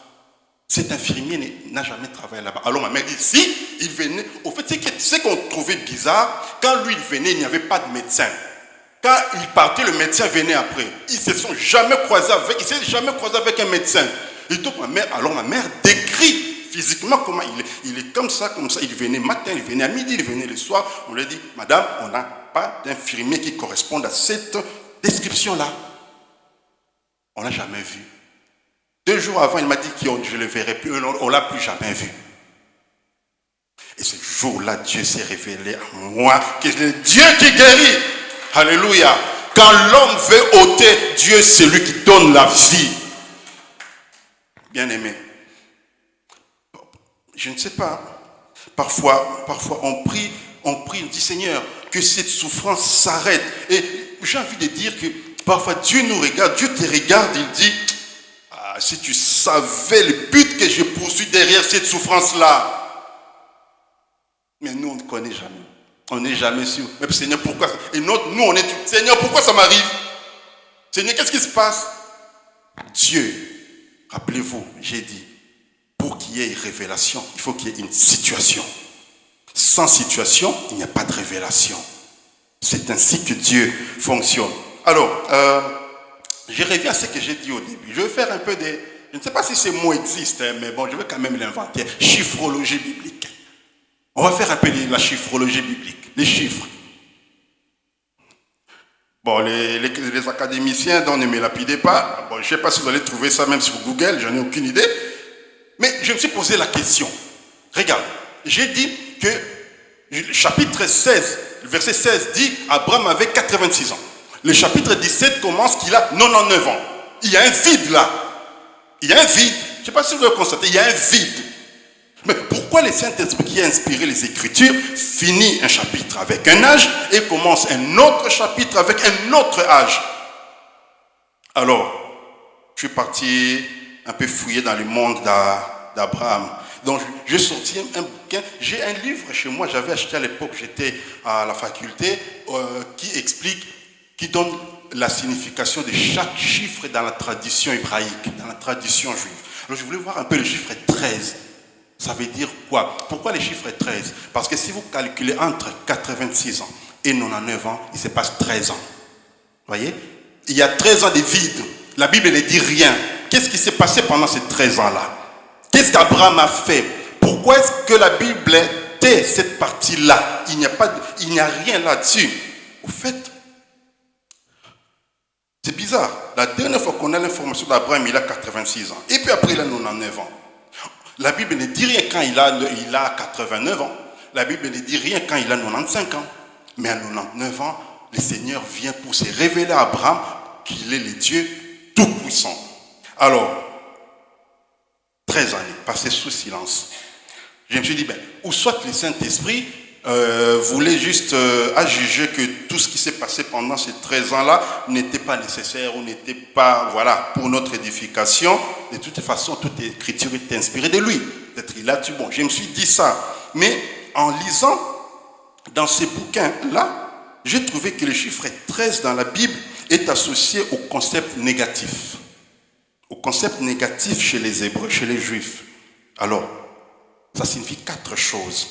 Cet infirmier n'a jamais travaillé là-bas. Alors ma mère dit, si, il venait. Au fait, c'est qu'on trouvait bizarre, quand lui il venait, il n'y avait pas de médecin. Quand il partait, le médecin venait après. Ils ne se sont jamais croisés avec un médecin. Et donc ma mère décrit physiquement comment il est comme ça. Il venait matin, il venait à midi, il venait le soir. On lui a dit, madame, on n'a pas d'infirmier qui corresponde à cette description-là. On ne l'a jamais vu. 2 jours avant, il m'a dit que je ne le verrai plus. On ne l'a plus jamais vu. Et ce jour-là, Dieu s'est révélé à moi que c'est Dieu qui guérit. Alléluia. Quand l'homme veut ôter, Dieu, c'est lui qui donne la vie. Bien-aimé. Je ne sais pas. Parfois on prie, on dit, Seigneur, que cette souffrance s'arrête. Et j'ai envie de dire que parfois Dieu nous regarde, Dieu te regarde, il dit, ah, si tu savais le but que je poursuis derrière cette souffrance-là. Mais nous, on ne connaît jamais. On n'est jamais sûr. Mais Seigneur, pourquoi? Et nous, on est tout. Seigneur, pourquoi ça m'arrive? Seigneur, qu'est-ce qui se passe? Dieu, rappelez-vous, j'ai dit, pour qu'il y ait une révélation, il faut qu'il y ait une situation. Sans situation, il n'y a pas de révélation. C'est ainsi que Dieu fonctionne. Alors, je reviens à ce que j'ai dit au début. Je vais faire un peu de... Je ne sais pas si ce mot existe, mais bon, je vais quand même l'inventer. Chiffrologie biblique. On va faire un peu de la chiffrologie biblique. Les chiffres. Bon, les académiciens, donc ne me lapidez pas. Bon, je ne sais pas si vous allez trouver ça même sur Google, j'en ai aucune idée. Mais je me suis posé la question. Regarde, j'ai dit que le chapitre 16, le verset 16 dit Abraham avait 86 ans. Le chapitre 17 commence qu'il a 99 ans. Il y a un vide là. Il y a un vide. Je ne sais pas si vous avez constaté, il y a un vide. Mais pourquoi le Saint-Esprit qui a inspiré les Écritures finit un chapitre avec un âge et commence un autre chapitre avec un autre âge? Alors, je suis parti un peu fouiller dans le monde d'Abraham. Donc, j'ai sorti un bouquin. J'ai un livre chez moi, j'avais acheté à l'époque, j'étais à la faculté, qui explique, qui donne la signification de chaque chiffre dans la tradition hébraïque, dans la tradition juive. Alors, je voulais voir un peu le chiffre 13. Ça veut dire quoi? Pourquoi les chiffres 13? Parce que si vous calculez entre 86 ans et 99 ans, il se passe 13 ans. Vous voyez? Il y a 13 ans de vide. La Bible ne dit rien. Qu'est-ce qui s'est passé pendant ces 13 ans-là? Qu'est-ce qu'Abraham a fait? Pourquoi est-ce que la Bible tait cette partie-là? Il n'y a rien là-dessus. Au fait, c'est bizarre. La dernière fois qu'on a l'information d'Abraham, il a 86 ans. Et puis après, il a 99 ans. La Bible ne dit rien quand il a 89 ans. La Bible ne dit rien quand il a 95 ans. Mais à 99 ans, le Seigneur vient pour se révéler à Abraham qu'il est le Dieu tout-puissant. Alors, 13 années passées sous silence. Je me suis dit, ou soit le Saint-Esprit voulait juste juger que tout ce qui s'est passé pendant ces 13 ans-là n'était pas nécessaire ou n'était pas, pour notre édification. De toute façon, toute écriture est inspirée de lui. Peut-être il a dit, bon, je me suis dit ça. Mais en lisant dans ces bouquins-là, j'ai trouvé que le chiffre 13 dans la Bible est associé au concept négatif. Au concept négatif chez les Hébreux, chez les Juifs. Alors, ça signifie 4 choses.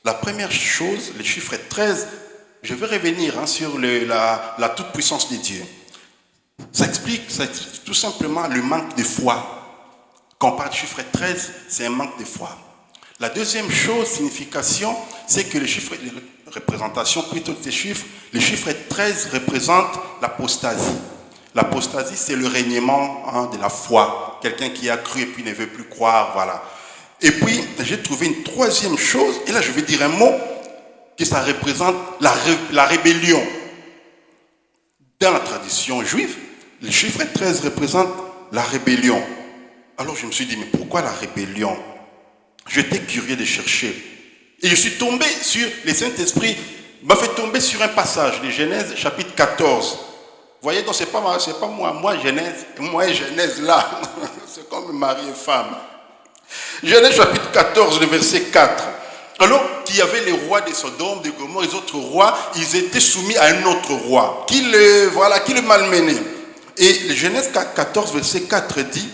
La première chose, le chiffre 13, je vais revenir sur la toute-puissance de Dieu. Ça explique tout simplement le manque de foi. Quand on parle de chiffre 13, c'est un manque de foi. La deuxième chose, signification, c'est que les représentation plutôt de ces chiffres, le chiffre 13 représente l'apostasie. L'apostasie, c'est le reniement de la foi. Quelqu'un qui a cru et puis ne veut plus croire, voilà. Et puis, j'ai trouvé une troisième chose, et là je vais dire un mot, que ça représente la rébellion. Dans la tradition juive, le chiffre 13 représente la rébellion. Alors je me suis dit, mais pourquoi la rébellion? J'étais curieux de chercher. Et je suis tombé sur, le Saint-Esprit m'a fait tomber sur un passage de Genèse chapitre 14. Vous voyez, donc c'est pas moi Genèse là, c'est comme mari et femme. Genèse chapitre 14, le verset 4. Alors qu'il y avait les rois de Sodome, de Gomorrhe, les autres rois, ils étaient soumis à un autre roi, qui le malmenait. Et le Genèse 14, verset 4 dit,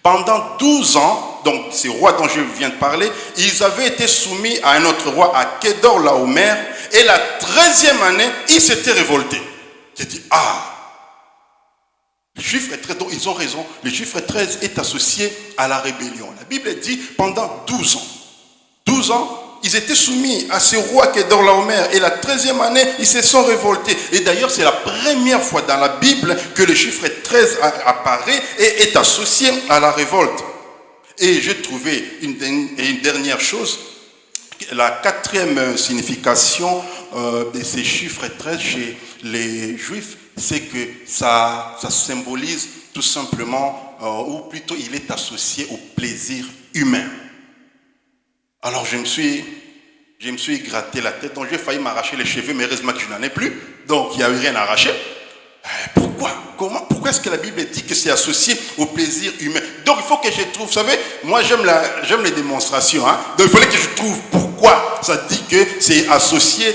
pendant 12 ans, donc ces rois dont je viens de parler, ils avaient été soumis à un autre roi, à Kedorlaomer, et la 13e année, ils s'étaient révoltés. J'ai dit, le chiffre 13, donc ils ont raison, le chiffre 13 est associé à la rébellion. La Bible dit, pendant 12 ans, 12 ans, ils étaient soumis à ce roi Kedorlaomer, et la 13e année, ils se sont révoltés. Et d'ailleurs, c'est la première fois dans la Bible que le chiffre 13 apparaît et est associé à la révolte. Et j'ai trouvé une dernière chose, la 4e signification de ces chiffres 13 chez les Juifs, c'est que ça symbolise tout simplement, ou plutôt il est associé au plaisir humain. Alors je me suis gratté la tête, donc j'ai failli m'arracher les cheveux, mais heureusement que je n'en ai plus, donc il n'y a eu rien à arracher. Pourquoi? Pourquoi est-ce que la Bible dit que c'est associé au plaisir humain? Donc il faut que je trouve, vous savez, moi j'aime les démonstrations, donc il fallait que je trouve pourquoi ça dit que c'est associé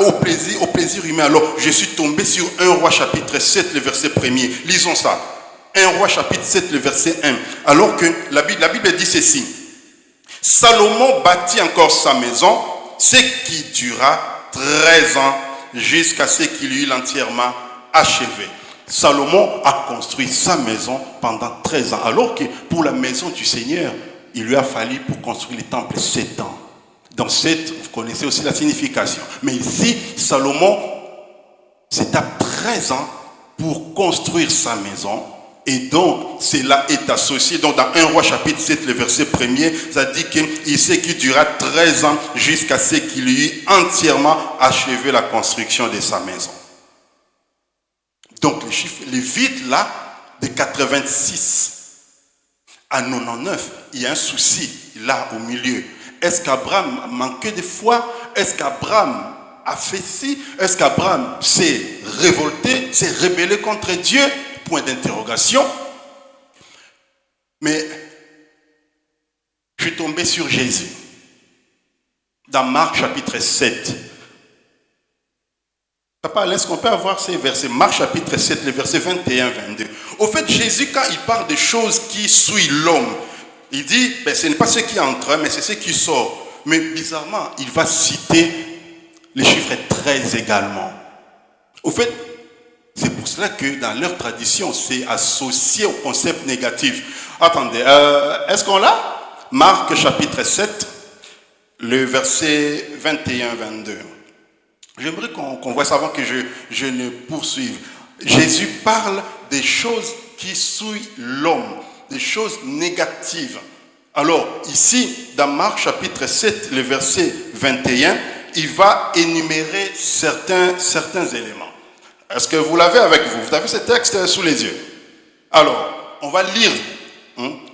au plaisir humain. Alors je suis tombé sur 1 Roi chapitre 7, le verset 1er. Lisons ça. 1 Roi chapitre 7, le verset 1. Alors que la Bible dit ceci. Salomon bâtit encore sa maison, ce qui dura 13 ans jusqu'à ce qu'il eût entièrement achevé. Salomon a construit sa maison pendant 13 ans, alors que pour la maison du Seigneur, il lui a fallu pour construire le temple 7 ans. Dans 7, vous connaissez aussi la signification. Mais ici, Salomon, c'est à 13 ans pour construire sa maison Et donc, cela est associé. Donc, dans 1 Roi chapitre 7, le verset 1er, ça dit qu'il sait qu'il durera 13 ans jusqu'à ce qu'il eut entièrement achevé la construction de sa maison. Donc, les chiffres, les vides là, de 86 à 99, il y a un souci là au milieu. Est-ce qu'Abraham a manqué de foi? Est-ce qu'Abraham a fait ci? Est-ce qu'Abraham s'est révolté, s'est rébellé contre Dieu? Point d'interrogation. Mais je suis tombé sur Jésus. Dans Marc chapitre 7. Papa, est-ce qu'on peut avoir ces versets? Marc chapitre 7, les versets 21-22. Au fait, Jésus, quand il parle de choses qui suivent l'homme, il dit, ce n'est pas ce qui entre, mais c'est ce qui sort. Mais bizarrement, il va citer les chiffres 13 également. Au fait, c'est pour cela que dans leur tradition, c'est associé au concept négatif. Attendez, est-ce qu'on l'a? Marc chapitre 7, le verset 21-22. J'aimerais qu'on voit ça avant que je ne poursuive. Jésus parle des choses qui souillent l'homme, des choses négatives. Alors, ici, dans Marc chapitre 7, le verset 21, il va énumérer certains éléments. Est-ce que vous l'avez avec vous? Vous avez ce texte sous les yeux? Alors, on va lire.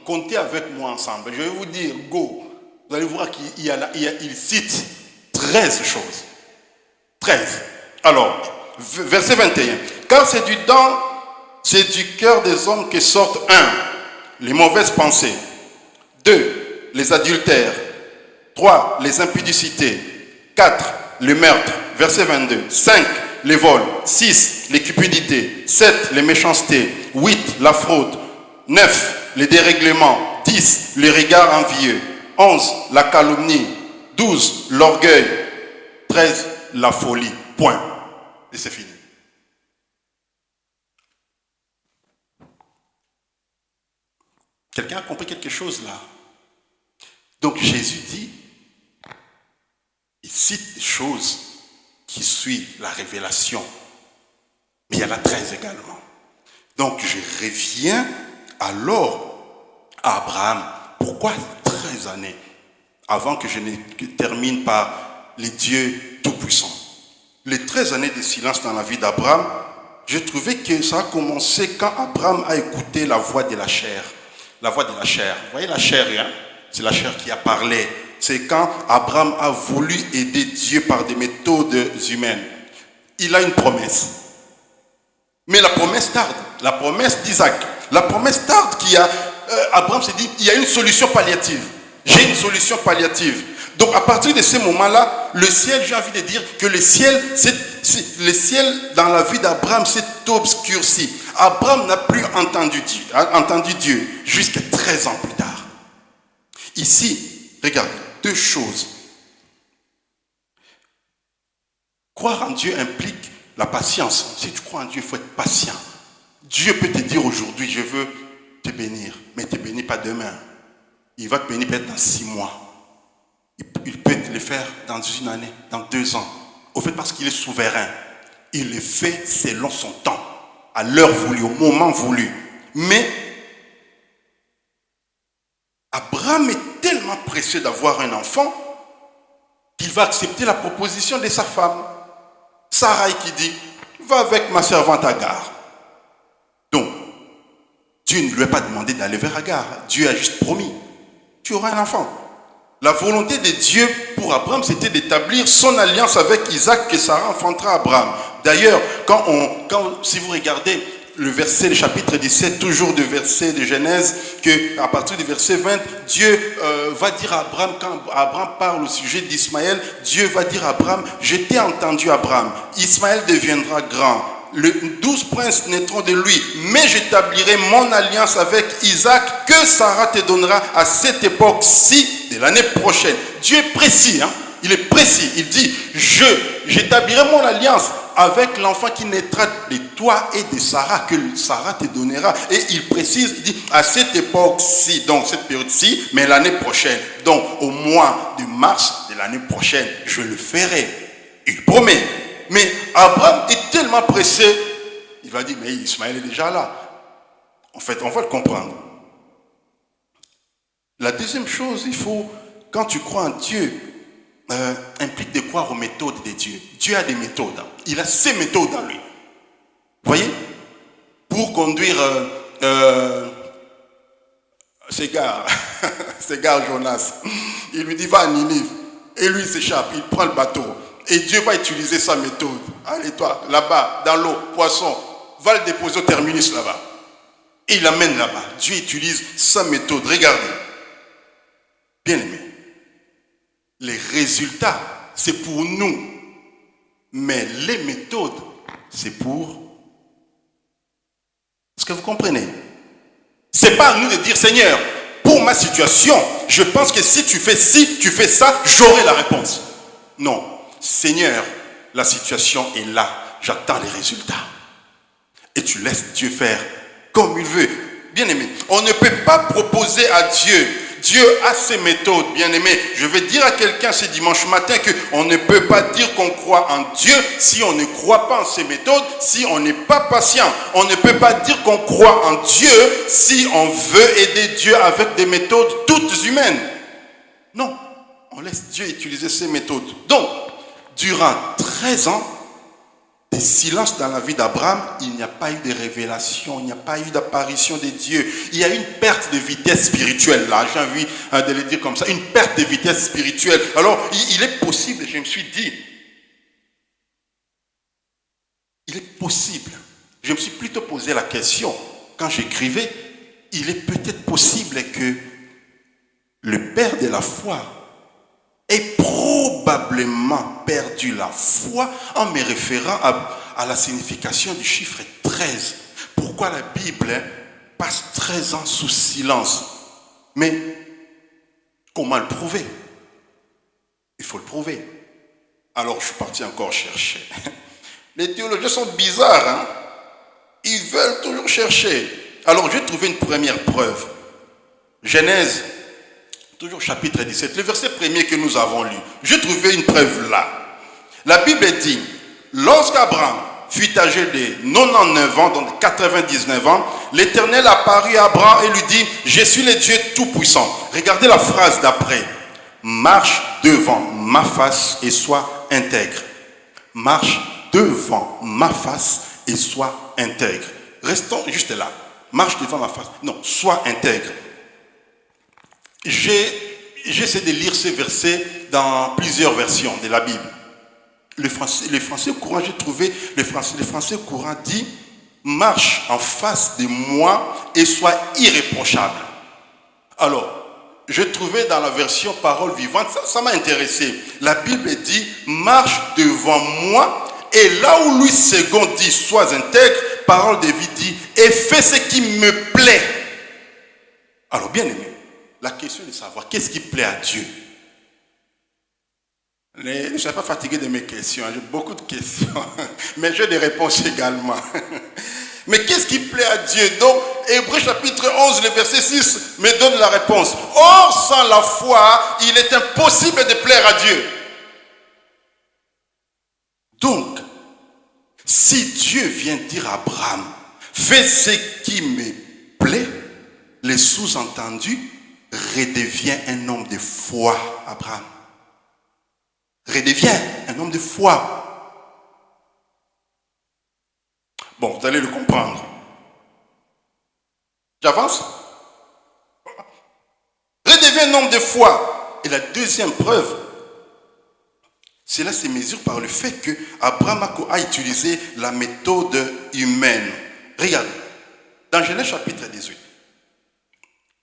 Comptez avec moi ensemble. Je vais vous dire, go. Vous allez voir qu'il cite 13 choses. 13. Alors, verset 21. Car c'est du cœur des hommes que sortent 1. Les mauvaises pensées. 2. Les adultères. 3. Les impudicités. 4. Le meurtre. Verset 22. 5. Les vols. 6. Les cupidités. 7. Les méchancetés. 8. La fraude. 9. Les dérèglements. 10. Les regards envieux. 11. La calomnie. 12. L'orgueil. 13. La folie. Point. Et c'est fini. Quelqu'un a compris quelque chose là? Donc Jésus dit, il cite des choses qui suivent la révélation. Mais il y en a 13 également. Donc je reviens alors à Abraham. Pourquoi 13 années avant que je ne termine par les dieux tout-puissants? Les 13 années de silence dans la vie d'Abraham, j'ai trouvé que ça a commencé quand Abraham a écouté la voix de la chair. La voix de la chair. Vous voyez la chair, hein? C'est la chair qui a parlé. C'est quand Abraham a voulu aider Dieu par des méthodes humaines. Il a une promesse. Mais la promesse tarde. La promesse d'Isaac. La promesse tarde Abraham s'est dit, il y a une solution palliative. J'ai une solution palliative. Donc à partir de ce moment-là, le ciel, j'ai envie de dire que le ciel dans la vie d'Abraham s'est obscurci. Abraham n'a plus entendu Dieu jusqu'à 13 ans plus tard. Ici, regarde, deux choses. Croire en Dieu implique la patience. Si tu crois en Dieu, il faut être patient. Dieu peut te dire aujourd'hui, je veux te bénir, mais ne te bénis pas demain. Il va te bénir peut-être dans 6 mois. Il peut te le faire dans 1 année, dans 2 ans. Au fait, parce qu'il est souverain. Il le fait selon son temps, à l'heure voulue, au moment voulu. Mais Abraham est tellement pressé d'avoir un enfant qu'il va accepter la proposition de sa femme. Sarai qui dit, va avec ma servante Agar. Donc, Dieu ne lui a pas demandé d'aller vers Agar. Dieu a juste promis, tu auras un enfant. La volonté de Dieu pour Abraham, c'était d'établir son alliance avec Isaac que Sarah enfantera à Abraham. D'ailleurs, si vous regardez le chapitre 17, toujours du verset de Genèse, qu'à partir du verset 20, Dieu va dire à Abraham, quand Abraham parle au sujet d'Ismaël, Dieu va dire à Abraham, je t'ai entendu Abraham, Ismaël deviendra grand. 12 princes naîtront de lui, mais j'établirai mon alliance avec Isaac que Sarah te donnera à cette époque-ci de l'année prochaine. Dieu est précis, hein? Il est précis. Il dit, j'établirai mon alliance avec l'enfant qui naîtra de toi et de Sarah, que Sarah te donnera. Et il précise, il dit, à cette époque-ci, donc cette période-ci, mais l'année prochaine. Donc au mois de mars de l'année prochaine, je le ferai. Il promet. Mais Abraham est tellement pressé, il va dire, mais Ismaël est déjà là. En fait, on va le comprendre. La deuxième chose, il faut, quand tu crois en Dieu, implique de croire aux méthodes de Dieu. Dieu a des méthodes. Il a ses méthodes en lui. Vous voyez? Pour conduire ces gars Jonas, il lui dit va à Ninive. Et lui il s'échappe, il prend le bateau. Et Dieu va utiliser sa méthode. Allez toi, là-bas, dans l'eau, poisson, va le déposer au terminus là-bas. Et il l'amène là-bas. Dieu utilise sa méthode. Regardez. Bien aimé. Les résultats, c'est pour nous. Mais les méthodes, c'est pour... Est-ce que vous comprenez? C'est pas à nous de dire, Seigneur, pour ma situation, je pense que si tu fais ci, tu fais ça, j'aurai la réponse. Non. Seigneur, la situation est là. J'attends les résultats. Et tu laisses Dieu faire comme il veut. Bien aimé, on ne peut pas proposer à Dieu. Dieu a ses méthodes, bien aimé. Je vais dire à quelqu'un ce dimanche matin qu'on ne peut pas dire qu'on croit en Dieu si on ne croit pas en ses méthodes, si on n'est pas patient. On ne peut pas dire qu'on croit en Dieu si on veut aider Dieu avec des méthodes toutes humaines. Non, on laisse Dieu utiliser ses méthodes. Donc, durant 13 ans, de silence dans la vie d'Abraham, il n'y a pas eu de révélation, il n'y a pas eu d'apparition de Dieu. Il y a une perte de vitesse spirituelle là, j'ai envie de le dire comme ça, une perte de vitesse spirituelle. Alors, il est possible, je me suis dit, il est possible, je me suis plutôt posé la question, quand j'écrivais, il est peut-être possible que le père de la foi ait probablement perdu la foi en me référant à la signification du chiffre 13. Pourquoi la Bible passe 13 ans sous silence? Mais comment le prouver? Il faut le prouver. Alors je suis parti encore chercher. Les théologiens sont bizarres, hein? Ils veulent toujours chercher. Alors j'ai trouvé une première preuve. Genèse, toujours chapitre 17, le verset premier que nous avons lu. J'ai trouvé une preuve là. La Bible dit, lorsqu'Abraham fut âgé de 99 ans, donc 99 ans, l'Éternel apparut à Abraham et lui dit, je suis le Dieu Tout-Puissant. Regardez la phrase d'après. Marche devant ma face et sois intègre. Marche devant ma face et sois intègre. Restons juste là. Marche devant ma face. Non, sois intègre. J'essaie de lire ces versets dans plusieurs versions de la Bible. Le français courant, j'ai trouvé, le français courant dit « Marche en face de moi et sois irréprochable ». Alors, je trouvais dans la version parole vivante, ça m'a intéressé. La Bible dit « Marche devant moi » et là où Louis II dit « Sois intègre », parole de vie dit « Et fais ce qui me plaît ». Alors, bien aimé, la question est de savoir qu'est-ce qui plaît à Dieu. Je ne suis pas fatigué de mes questions, j'ai beaucoup de questions, mais j'ai des réponses également. Mais qu'est-ce qui plaît à Dieu? Donc, Hébreux chapitre 11, le verset 6 me donne la réponse. Or, sans la foi, il est impossible de plaire à Dieu. Donc, si Dieu vient dire à Abraham, fais ce qui me plaît, le sous-entendu, redeviens un homme de foi, Abraham. Redeviens un homme de foi. Bon, vous allez le comprendre. J'avance. Redeviens un homme de foi. Et la deuxième preuve, cela se mesure par le fait que Abraham a utilisé la méthode humaine. Regardez, dans Genèse chapitre 18,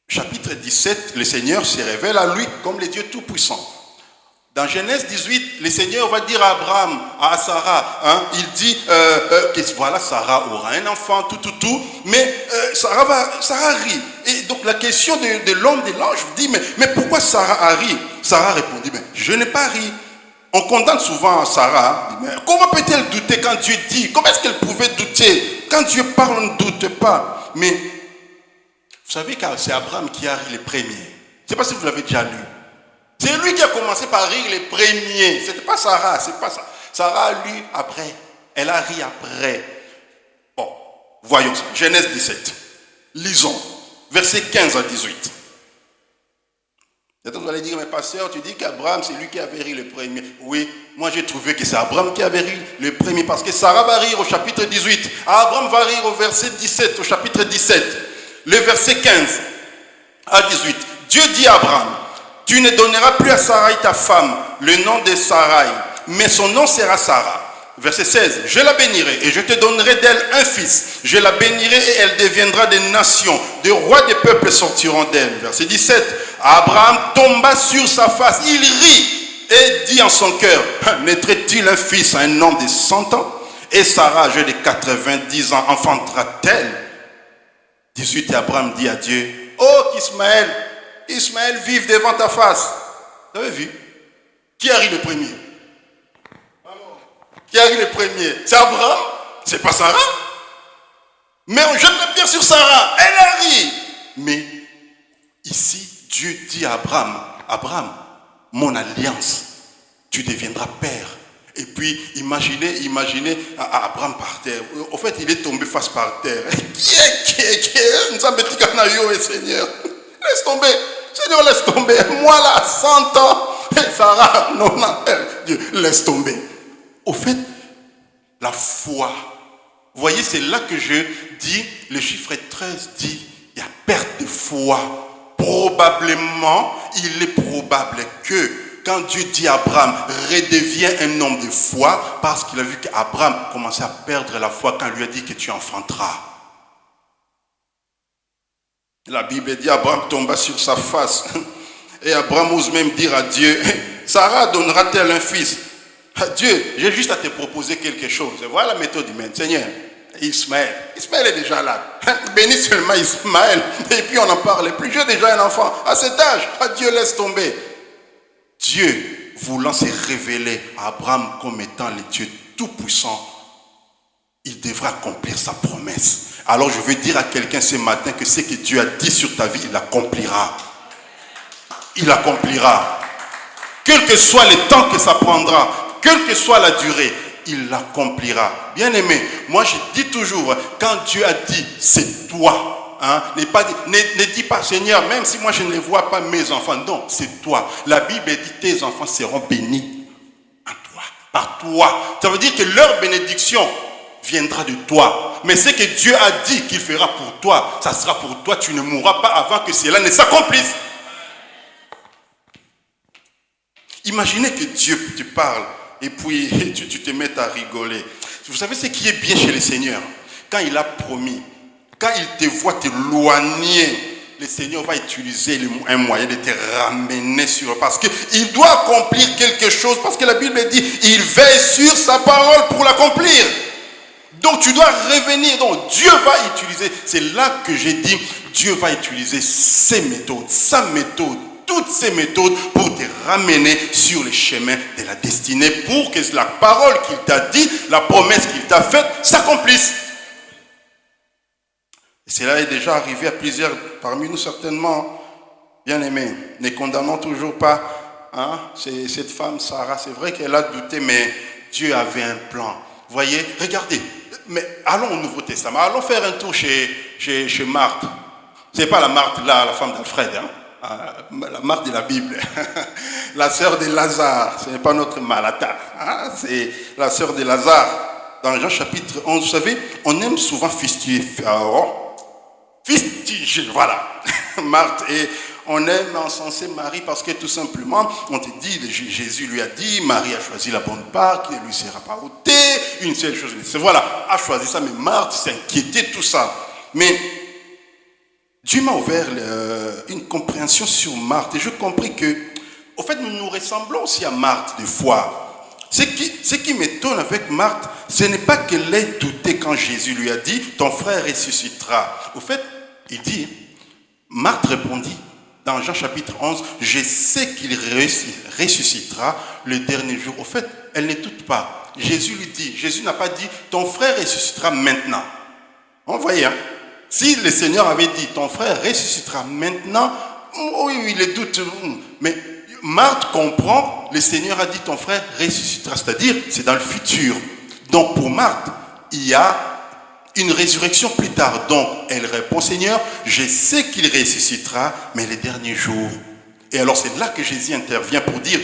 chapitre 17, le Seigneur se révèle à lui comme le Dieu Tout-Puissant. Dans Genèse 18, le Seigneur va dire à Abraham, à Sarah, il dit que voilà, Sarah aura un enfant, tout, mais Sarah rit. Et donc la question de l'homme, de l'ange, dit, mais pourquoi Sarah a ri? Sarah répondit, je n'ai pas ri. On condamne souvent Sarah, mais comment peut-elle douter quand Dieu dit? Comment est-ce qu'elle pouvait douter? Quand Dieu parle, on ne doute pas. Mais, vous savez, car c'est Abraham qui a ri les premiers. Je ne sais pas si vous l'avez déjà lu. C'est lui qui a commencé par rire les premiers. Ce n'était pas Sarah, c'est pas ça. Sarah a lu après. Elle a ri après. Bon, voyons ça. Genèse 17. Lisons, versets 15 à 18. Vous allez dire, mais pasteur, tu dis qu'Abraham, c'est lui qui avait ri le premier. Oui, moi j'ai trouvé que c'est Abraham qui avait ri le premier, parce que Sarah va rire au chapitre 18. Abraham va rire au verset 17, au chapitre 17. Le verset 15 à 18. Dieu dit à Abraham, tu ne donneras plus à Sarai ta femme le nom de Sarai, mais son nom sera Sarah. Verset 16, je la bénirai et je te donnerai d'elle un fils. Je la bénirai et elle deviendra des nations. Des rois des peuples sortiront d'elle. Verset 17, Abraham tomba sur sa face. Il rit et dit en son cœur, naîtrait-il un fils à un homme de 100 ans? Et Sarah, âgée de 90 ans, enfantera-t-elle? 18, et Abraham dit à Dieu, oh qu'Ismaël, Ismaël vive devant ta face. Vous avez vu? Qui a ri le premier? Qui a ri le premier? C'est Abraham? C'est pas Sarah? Mais on jette la pierre sur Sarah. Elle a ri. Mais ici, Dieu dit à Abraham, Abraham, mon alliance, tu deviendras père. Et puis, imaginez Abraham par terre. Au fait, il est tombé face par terre. Qui est? Nous sommes petits canaillots, Seigneur. Laisse tomber. Seigneur, laisse tomber. Moi là, 100 ans. Et Sarah, non, Dieu, laisse tomber. Au fait, la foi. Vous voyez, c'est là que je dis, le chiffre 13 dit, il y a perte de foi. Probablement, il est probable que quand Dieu dit à Abraham, redeviens un homme de foi, parce qu'il a vu qu'Abraham commençait à perdre la foi quand il lui a dit que tu enfanteras. La Bible dit, Abraham tomba sur sa face. Et Abraham ose même dire à Dieu, Sarah donnera-t-elle un fils? Dieu, j'ai juste à te proposer quelque chose. Voilà la méthode humaine. Seigneur, Ismaël est déjà là. Bénis seulement Ismaël. Et puis on n'en parle plus. J'ai déjà un enfant. À cet âge, Dieu laisse tomber. Dieu, voulant se révéler à Abraham comme étant le Dieu tout-puissant, il devra accomplir sa promesse. Alors je veux dire à quelqu'un ce matin que ce que Dieu a dit sur ta vie, il l'accomplira. Il l'accomplira. Quel que soit le temps que ça prendra, quelle que soit la durée, il l'accomplira. Bien aimé, moi je dis toujours, quand Dieu a dit, c'est toi. Ne dis pas, Seigneur, même si moi je ne les vois pas, mes enfants. Non, c'est toi. La Bible dit, tes enfants seront bénis en toi, par toi. Ça veut dire que leur bénédiction viendra de toi. Mais ce que Dieu a dit qu'il fera pour toi, ça sera pour toi. Tu ne mourras pas avant que cela ne s'accomplisse. Imaginez que Dieu te parle et puis tu te mets à rigoler. Vous savez ce qui est bien chez le Seigneur? Quand il a promis, quand il te voit t'éloigner, le Seigneur va utiliser un moyen de te ramener sur... Parce qu'il doit accomplir quelque chose, parce que la Bible dit, il veille sur sa parole pour l'accomplir. Donc tu dois revenir, donc Dieu va utiliser, c'est là que j'ai dit, Dieu va utiliser ses méthodes, sa méthode, toutes ces méthodes pour te ramener sur le chemin de la destinée, pour que la parole qu'il t'a dit, la promesse qu'il t'a faite, s'accomplisse. Et cela est déjà arrivé à plusieurs parmi nous certainement, bien aimés. Ne condamnons toujours pas cette femme Sarah. C'est vrai qu'elle a douté, mais Dieu avait un plan. Voyez, regardez, mais allons au Nouveau Testament, allons faire un tour chez Marthe. Ce n'est pas la Marthe là, la femme d'Alfred, la Marthe de la Bible. La sœur de Lazare, ce n'est pas notre Malata, c'est la sœur de Lazare. Dans Jean chapitre 11, vous savez, on aime souvent fustiger, voilà, Marthe, et on aime encenser Marie parce que tout simplement, on te dit, Jésus lui a dit, Marie a choisi la bonne part, qui ne lui sera pas ôtée, une seule chose, voilà, a choisi ça, mais Marthe s'est inquiétée de tout ça. Mais Dieu m'a ouvert une compréhension sur Marthe, et je compris que, au fait, nous nous ressemblons aussi à Marthe des fois. Ce qui m'étonne avec Marthe, ce n'est pas qu'elle ait douté quand Jésus lui a dit, ton frère ressuscitera. Au fait, il dit, Marthe répondit, dans Jean chapitre 11, je sais qu'il ressuscitera le dernier jour. Au fait, elle ne doute pas. Jésus lui dit, Jésus n'a pas dit, ton frère ressuscitera maintenant. Vous voyez, si le Seigneur avait dit, ton frère ressuscitera maintenant, oui, il doute. Mais Marthe comprend, le Seigneur a dit, ton frère ressuscitera. C'est-à-dire, c'est dans le futur. Donc pour Marthe, il y a une résurrection plus tard. Donc, elle répond, Seigneur, je sais qu'il ressuscitera, mais les derniers jours. Et alors, c'est là que Jésus intervient pour dire,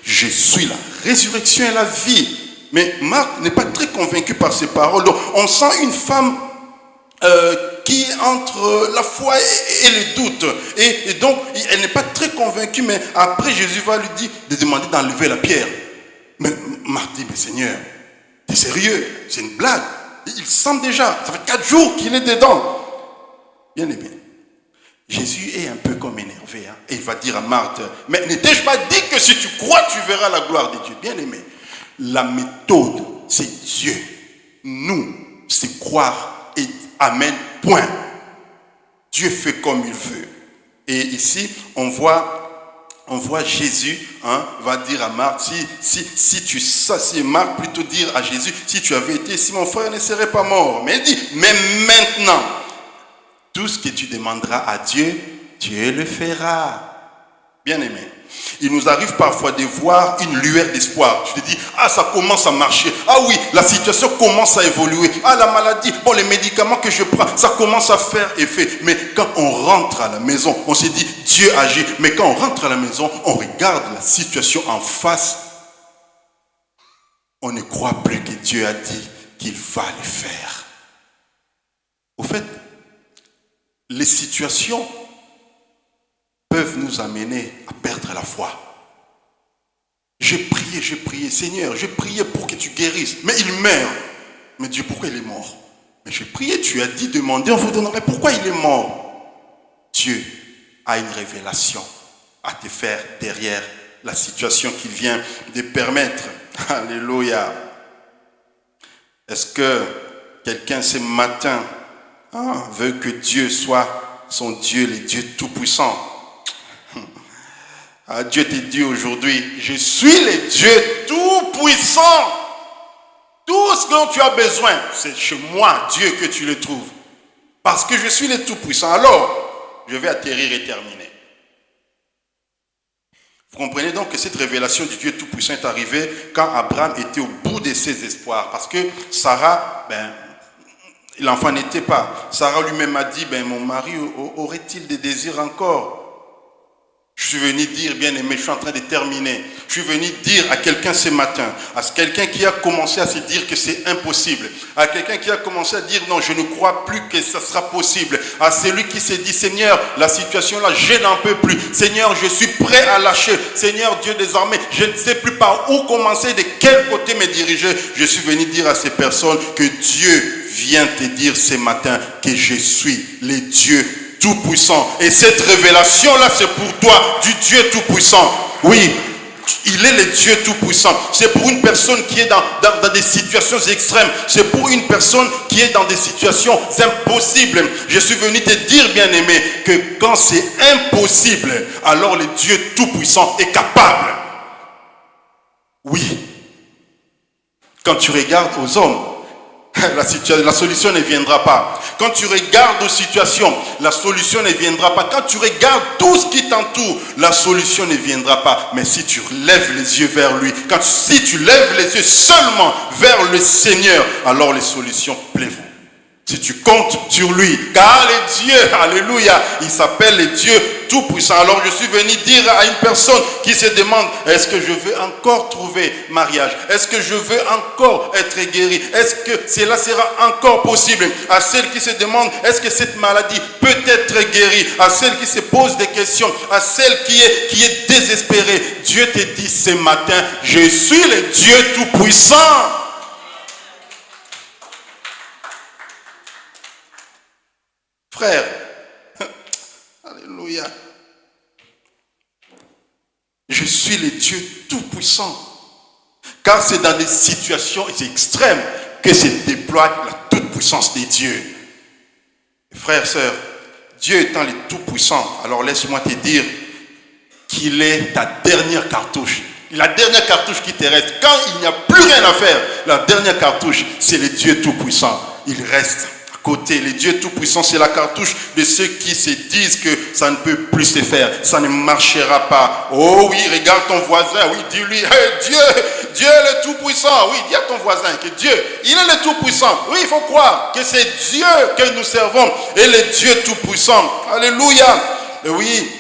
je suis la résurrection et la vie. Mais Marc n'est pas très convaincu par ces paroles. Donc, on sent une femme qui est entre la foi et le doute. Et donc, elle n'est pas très convaincue, mais après, Jésus va lui dire de demander d'enlever la pierre. Mais Marc dit, mais Seigneur, t'es sérieux? C'est une blague. Il sent déjà, ça fait 4 jours qu'il est dedans. Bien aimé, Jésus est un peu comme énervé. Hein, et il va dire à Marthe, mais ne t'ai-je pas dit que si tu crois, tu verras la gloire de Dieu? Bien aimé, la méthode, c'est Dieu. Nous, c'est croire et amen, point. Dieu fait comme il veut. Et ici, on voit Jésus, hein, va dire à Marthe, si Marthe plutôt dire à Jésus, si tu avais été ici, mon frère ne serait pas mort. Mais il dit, mais maintenant, tout ce que tu demanderas à Dieu, Dieu le fera. Bien aimé, il nous arrive parfois de voir une lueur d'espoir. Tu te dis, ah, ça commence à marcher. Ah oui, la situation commence à évoluer. Ah, la maladie, bon, les médicaments que je prends, ça commence à faire effet. Mais quand on rentre à la maison, on se dit, Dieu agit. Mais quand on rentre à la maison, on regarde la situation en face. On ne croit plus que Dieu a dit qu'il va le faire. Au fait, les situations peuvent nous amener à perdre la foi. J'ai prié, Seigneur, j'ai prié pour que tu guérisses, mais il meurt. Mais Dieu, pourquoi il est mort? Mais j'ai prié, tu as dit, demandez, on vous donnera. Pourquoi il est mort? Dieu a une révélation à te faire derrière la situation qu'il vient de permettre. Alléluia. Est-ce que quelqu'un ce matin veut que Dieu soit son Dieu, le Dieu Tout-Puissant? Dieu te dit aujourd'hui, je suis le Dieu Tout-Puissant. Tout ce dont tu as besoin, c'est chez moi, Dieu, que tu le trouves. Parce que je suis le Tout-Puissant. Alors, je vais atterrir et terminer. Vous comprenez donc que cette révélation du Dieu Tout-Puissant est arrivée quand Abraham était au bout de ses espoirs. Parce que Sarah, l'enfant n'était pas. Sarah lui-même a dit, mon mari aurait-il des désirs encore? Je suis venu dire, bien aimé, je suis en train de terminer. Je suis venu dire à quelqu'un ce matin, à quelqu'un qui a commencé à se dire que c'est impossible, à quelqu'un qui a commencé à dire non, je ne crois plus que ça sera possible, à celui qui s'est dit, Seigneur, la situation là, je n'en peux plus. Seigneur, je suis prêt à lâcher. Seigneur Dieu, désormais, je ne sais plus par où commencer, de quel côté me diriger. Je suis venu dire à ces personnes que Dieu vient te dire ce matin que je suis le Dieu Tout-Puissant. Et cette révélation-là, c'est pour toi, du Dieu Tout-Puissant. Oui, il est le Dieu Tout-Puissant. C'est pour une personne qui est dans des situations extrêmes. C'est pour une personne qui est dans des situations impossibles. Je suis venu te dire, bien-aimé, que quand c'est impossible, alors le Dieu Tout-Puissant est capable. Oui. Quand tu regardes aux hommes, la solution ne viendra pas. Quand tu regardes aux situations, la solution ne viendra pas. Quand tu regardes tout ce qui t'entoure, la solution ne viendra pas. Mais si tu lèves les yeux vers lui, si tu lèves les yeux seulement vers le Seigneur, alors les solutions plairont. Si tu comptes sur lui, car le Dieu, alléluia, il s'appelle le Dieu Tout-Puissant. Alors je suis venu dire à une personne qui se demande, est-ce que je veux encore trouver mariage? Est-ce que je veux encore être guéri? Est-ce que cela sera encore possible? À celle qui se demande, est-ce que cette maladie peut être guérie? À celle qui se pose des questions, à celle qui est désespérée, Dieu te dit ce matin, je suis le Dieu Tout-Puissant. Frère, alléluia, je suis le Dieu Tout-Puissant. Car c'est dans des situations extrêmes que se déploie la toute-puissance de Dieu. Frère, sœur, Dieu étant le Tout-Puissant, alors laisse-moi te dire qu'il est ta dernière cartouche. La dernière cartouche qui te reste, quand il n'y a plus rien à faire, la dernière cartouche, c'est le Dieu Tout-Puissant. Il reste à côté. Le Dieu Tout-Puissant, c'est la cartouche de ceux qui se disent que ça ne peut plus se faire, ça ne marchera pas. Oh oui, regarde ton voisin, oui, dis-lui, hey, Dieu est le Tout-Puissant. Oui, dis à ton voisin que Dieu, il est le Tout-Puissant. Oui, il faut croire que c'est Dieu que nous servons et le Dieu Tout-Puissant. Alléluia. Et oui,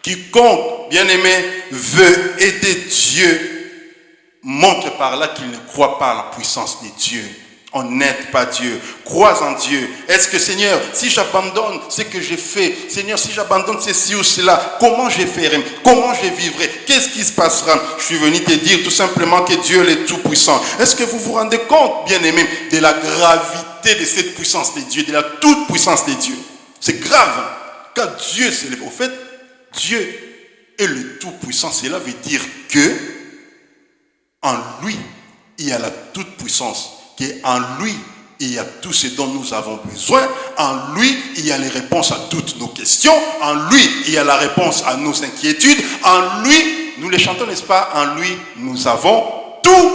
quiconque, bien-aimé, veut aider Dieu, montre par là qu'il ne croit pas à la puissance de Dieu. On n'aide pas Dieu. Crois en Dieu. Est-ce que, Seigneur, si j'abandonne ce que j'ai fait, Seigneur, si j'abandonne ceci ou cela, comment je ferai? Comment je vivrai? Qu'est-ce qui se passera? Je suis venu te dire tout simplement que Dieu est tout-puissant. Est-ce que vous vous rendez compte, bien-aimé, de la gravité de cette puissance de Dieu, de la toute-puissance de Dieu? C'est grave. Quand Dieu s'élève, au fait, Dieu est le tout-puissant. Cela veut dire que en lui, il y a la toute-puissance. En lui, il y a tout ce dont nous avons besoin. En lui, il y a les réponses à toutes nos questions. En lui, il y a la réponse à nos inquiétudes. En lui, nous les chantons, n'est-ce pas? En lui, nous avons tout.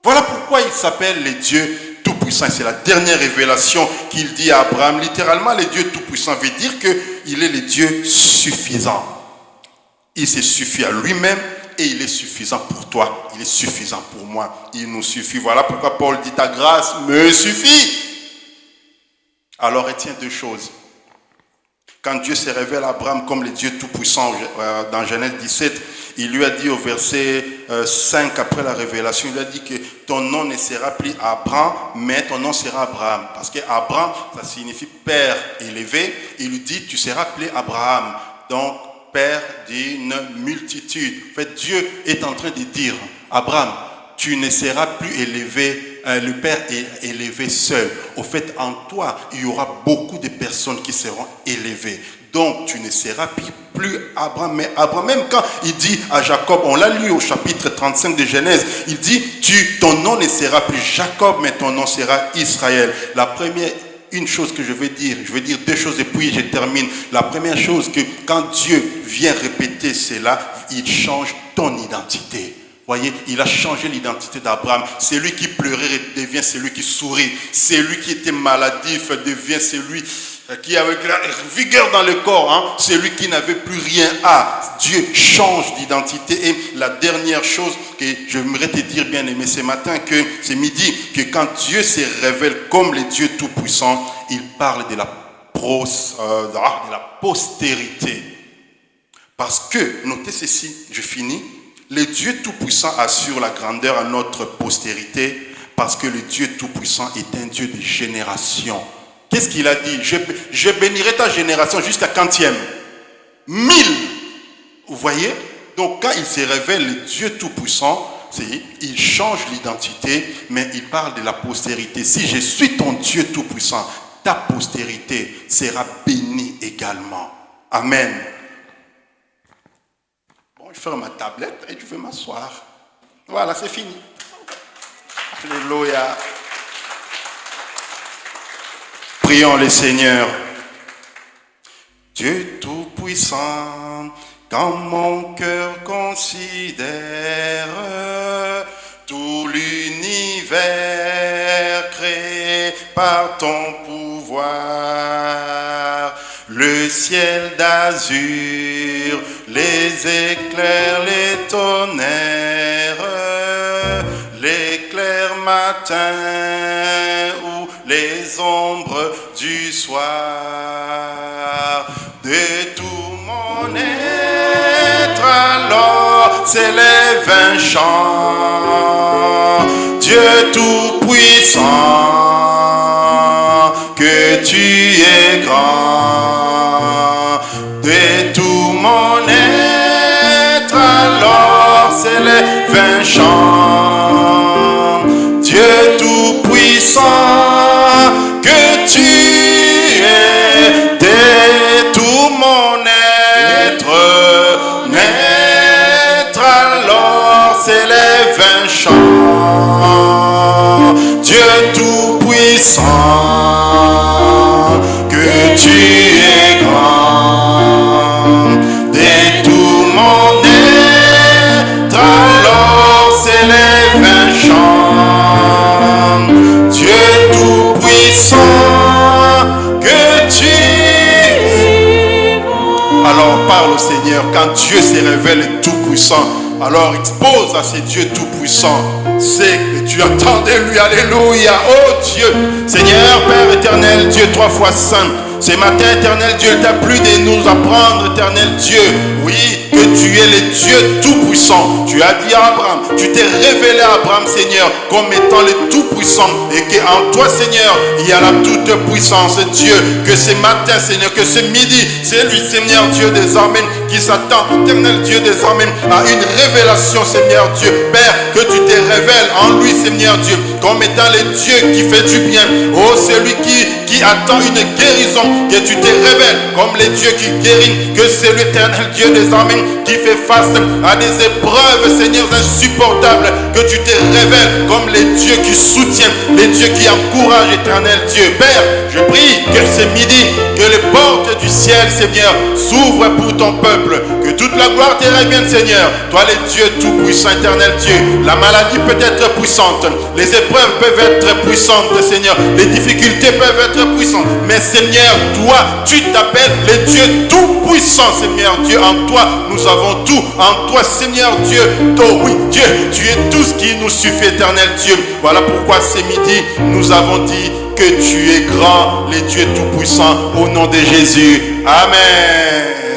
Voilà pourquoi il s'appelle le Dieu Tout-Puissant. C'est la dernière révélation qu'il dit à Abraham. Littéralement, le Dieu Tout-Puissant veut dire qu'il est le Dieu suffisant. Il se suffit à lui-même. Et il est suffisant pour toi, il est suffisant pour moi, il nous suffit. Voilà pourquoi Paul dit ta grâce me suffit. Alors retiens deux choses. Quand Dieu se révèle à Abraham comme le Dieu Tout-Puissant dans Genèse 17, il lui a dit au verset 5 après la révélation, il lui a dit que ton nom ne sera plus Abraham, mais ton nom sera Abraham. Parce que Abraham, ça signifie père élevé. Il lui dit tu seras appelé Abraham. Donc, père d'une multitude. En fait, Dieu est en train de dire, Abraham, tu ne seras plus élevé, le Père est élevé seul. Au fait, en toi, il y aura beaucoup de personnes qui seront élevées. Donc, tu ne seras plus Abraham. Mais Abraham, même quand il dit à Jacob, on l'a lu au chapitre 35 de Genèse, il dit, ton nom ne sera plus Jacob, mais ton nom sera Israël. La première une chose que je veux dire deux choses et puis je termine. La première chose, que quand Dieu vient répéter cela, il change ton identité. Voyez, il a changé l'identité d'Abraham. Celui qui pleurait devient celui qui sourit. Celui qui était maladif devient celui qui avait la vigueur dans le corps. Hein? Celui qui n'avait plus rien à. Dieu change d'identité. Et la dernière chose que j'aimerais te dire, bien aimé, ce matin, que c'est midi, que quand Dieu se révèle comme le Dieu Tout-Puissant, il parle de la postérité. Parce que, notez ceci, je finis, le Dieu Tout-Puissant assure la grandeur à notre postérité parce que le Dieu Tout-Puissant est un Dieu de génération. Qu'est-ce qu'il a dit? Je bénirai ta génération jusqu'à quantième? 1000. Vous voyez? Donc quand il se révèle le Dieu Tout-Puissant, il change l'identité, mais il parle de la postérité. Si je suis ton Dieu Tout-Puissant, ta postérité sera bénie également. Amen. Je ferme ma tablette et je vais m'asseoir. Voilà, c'est fini. Alléluia. Prions le Seigneur. Dieu Tout-Puissant, quand mon cœur considère tout l'univers créé par ton pouvoir, le ciel d'azur, les éclairs, les tonnerres, l'éclair matin ou les ombres du soir. De tout mon être alors s'élève un chant. Dieu Tout-Puissant, que tu es grand. De tout mon être alors s'élève un chant. Dieu Tout-Puissant, que tu es. De tout mon être alors s'élève un chant. Dieu Tout-Puissant, que tu es grand. De tout mon être alors s'élève un chant. Dieu Tout-Puissant, Dieu se révèle tout-puissant. Alors expose à ces dieux tout-puissants. C'est que tu entendais lui. Alléluia. Oh Dieu, Seigneur, Père éternel, Dieu 3 fois saint. Ce matin, éternel Dieu, il t'a plu de nous apprendre, éternel Dieu, oui, que tu es le Dieu tout-puissant. Tu as dit à Abraham, tu t'es révélé à Abraham, Seigneur, comme étant le tout-puissant, et qu'en toi, Seigneur, il y a la toute-puissance, Dieu. Que ce matin, Seigneur, que ce midi, c'est lui, Seigneur Dieu, désormais, qui s'attend, éternel Dieu, désormais, à une révélation, Seigneur Dieu. Père, que tu te révèles en lui, Seigneur Dieu, comme étant le Dieu qui fait du bien. Oh, celui qui attend une guérison, que tu te révèles comme le Dieu qui guérit, que c'est l'éternel Dieu désormais qui fait face à des épreuves, Seigneur, insupportables, que tu te révèles comme les dieux qui soutiennent, les dieux qui encouragent, éternel Dieu. Père, je prie que ce midi, que les portes du ciel, Seigneur, s'ouvrent pour ton peuple, que toute la gloire te revienne, Seigneur. Toi, le Dieu tout-puissant, éternel Dieu. La maladie peut être puissante, les épreuves peuvent être puissantes, Seigneur, les difficultés peuvent être puissantes, mais Seigneur, toi, tu t'appelles le Dieu tout-puissant, Seigneur Dieu. En toi, nous avons tout. En toi, Seigneur Dieu, oh oui, Dieu, tu es tout ce qui nous suffit, éternel Dieu. Voilà pourquoi ce midi, nous avons dit que tu es grand, le Dieu tout-puissant, au nom de Jésus. Amen.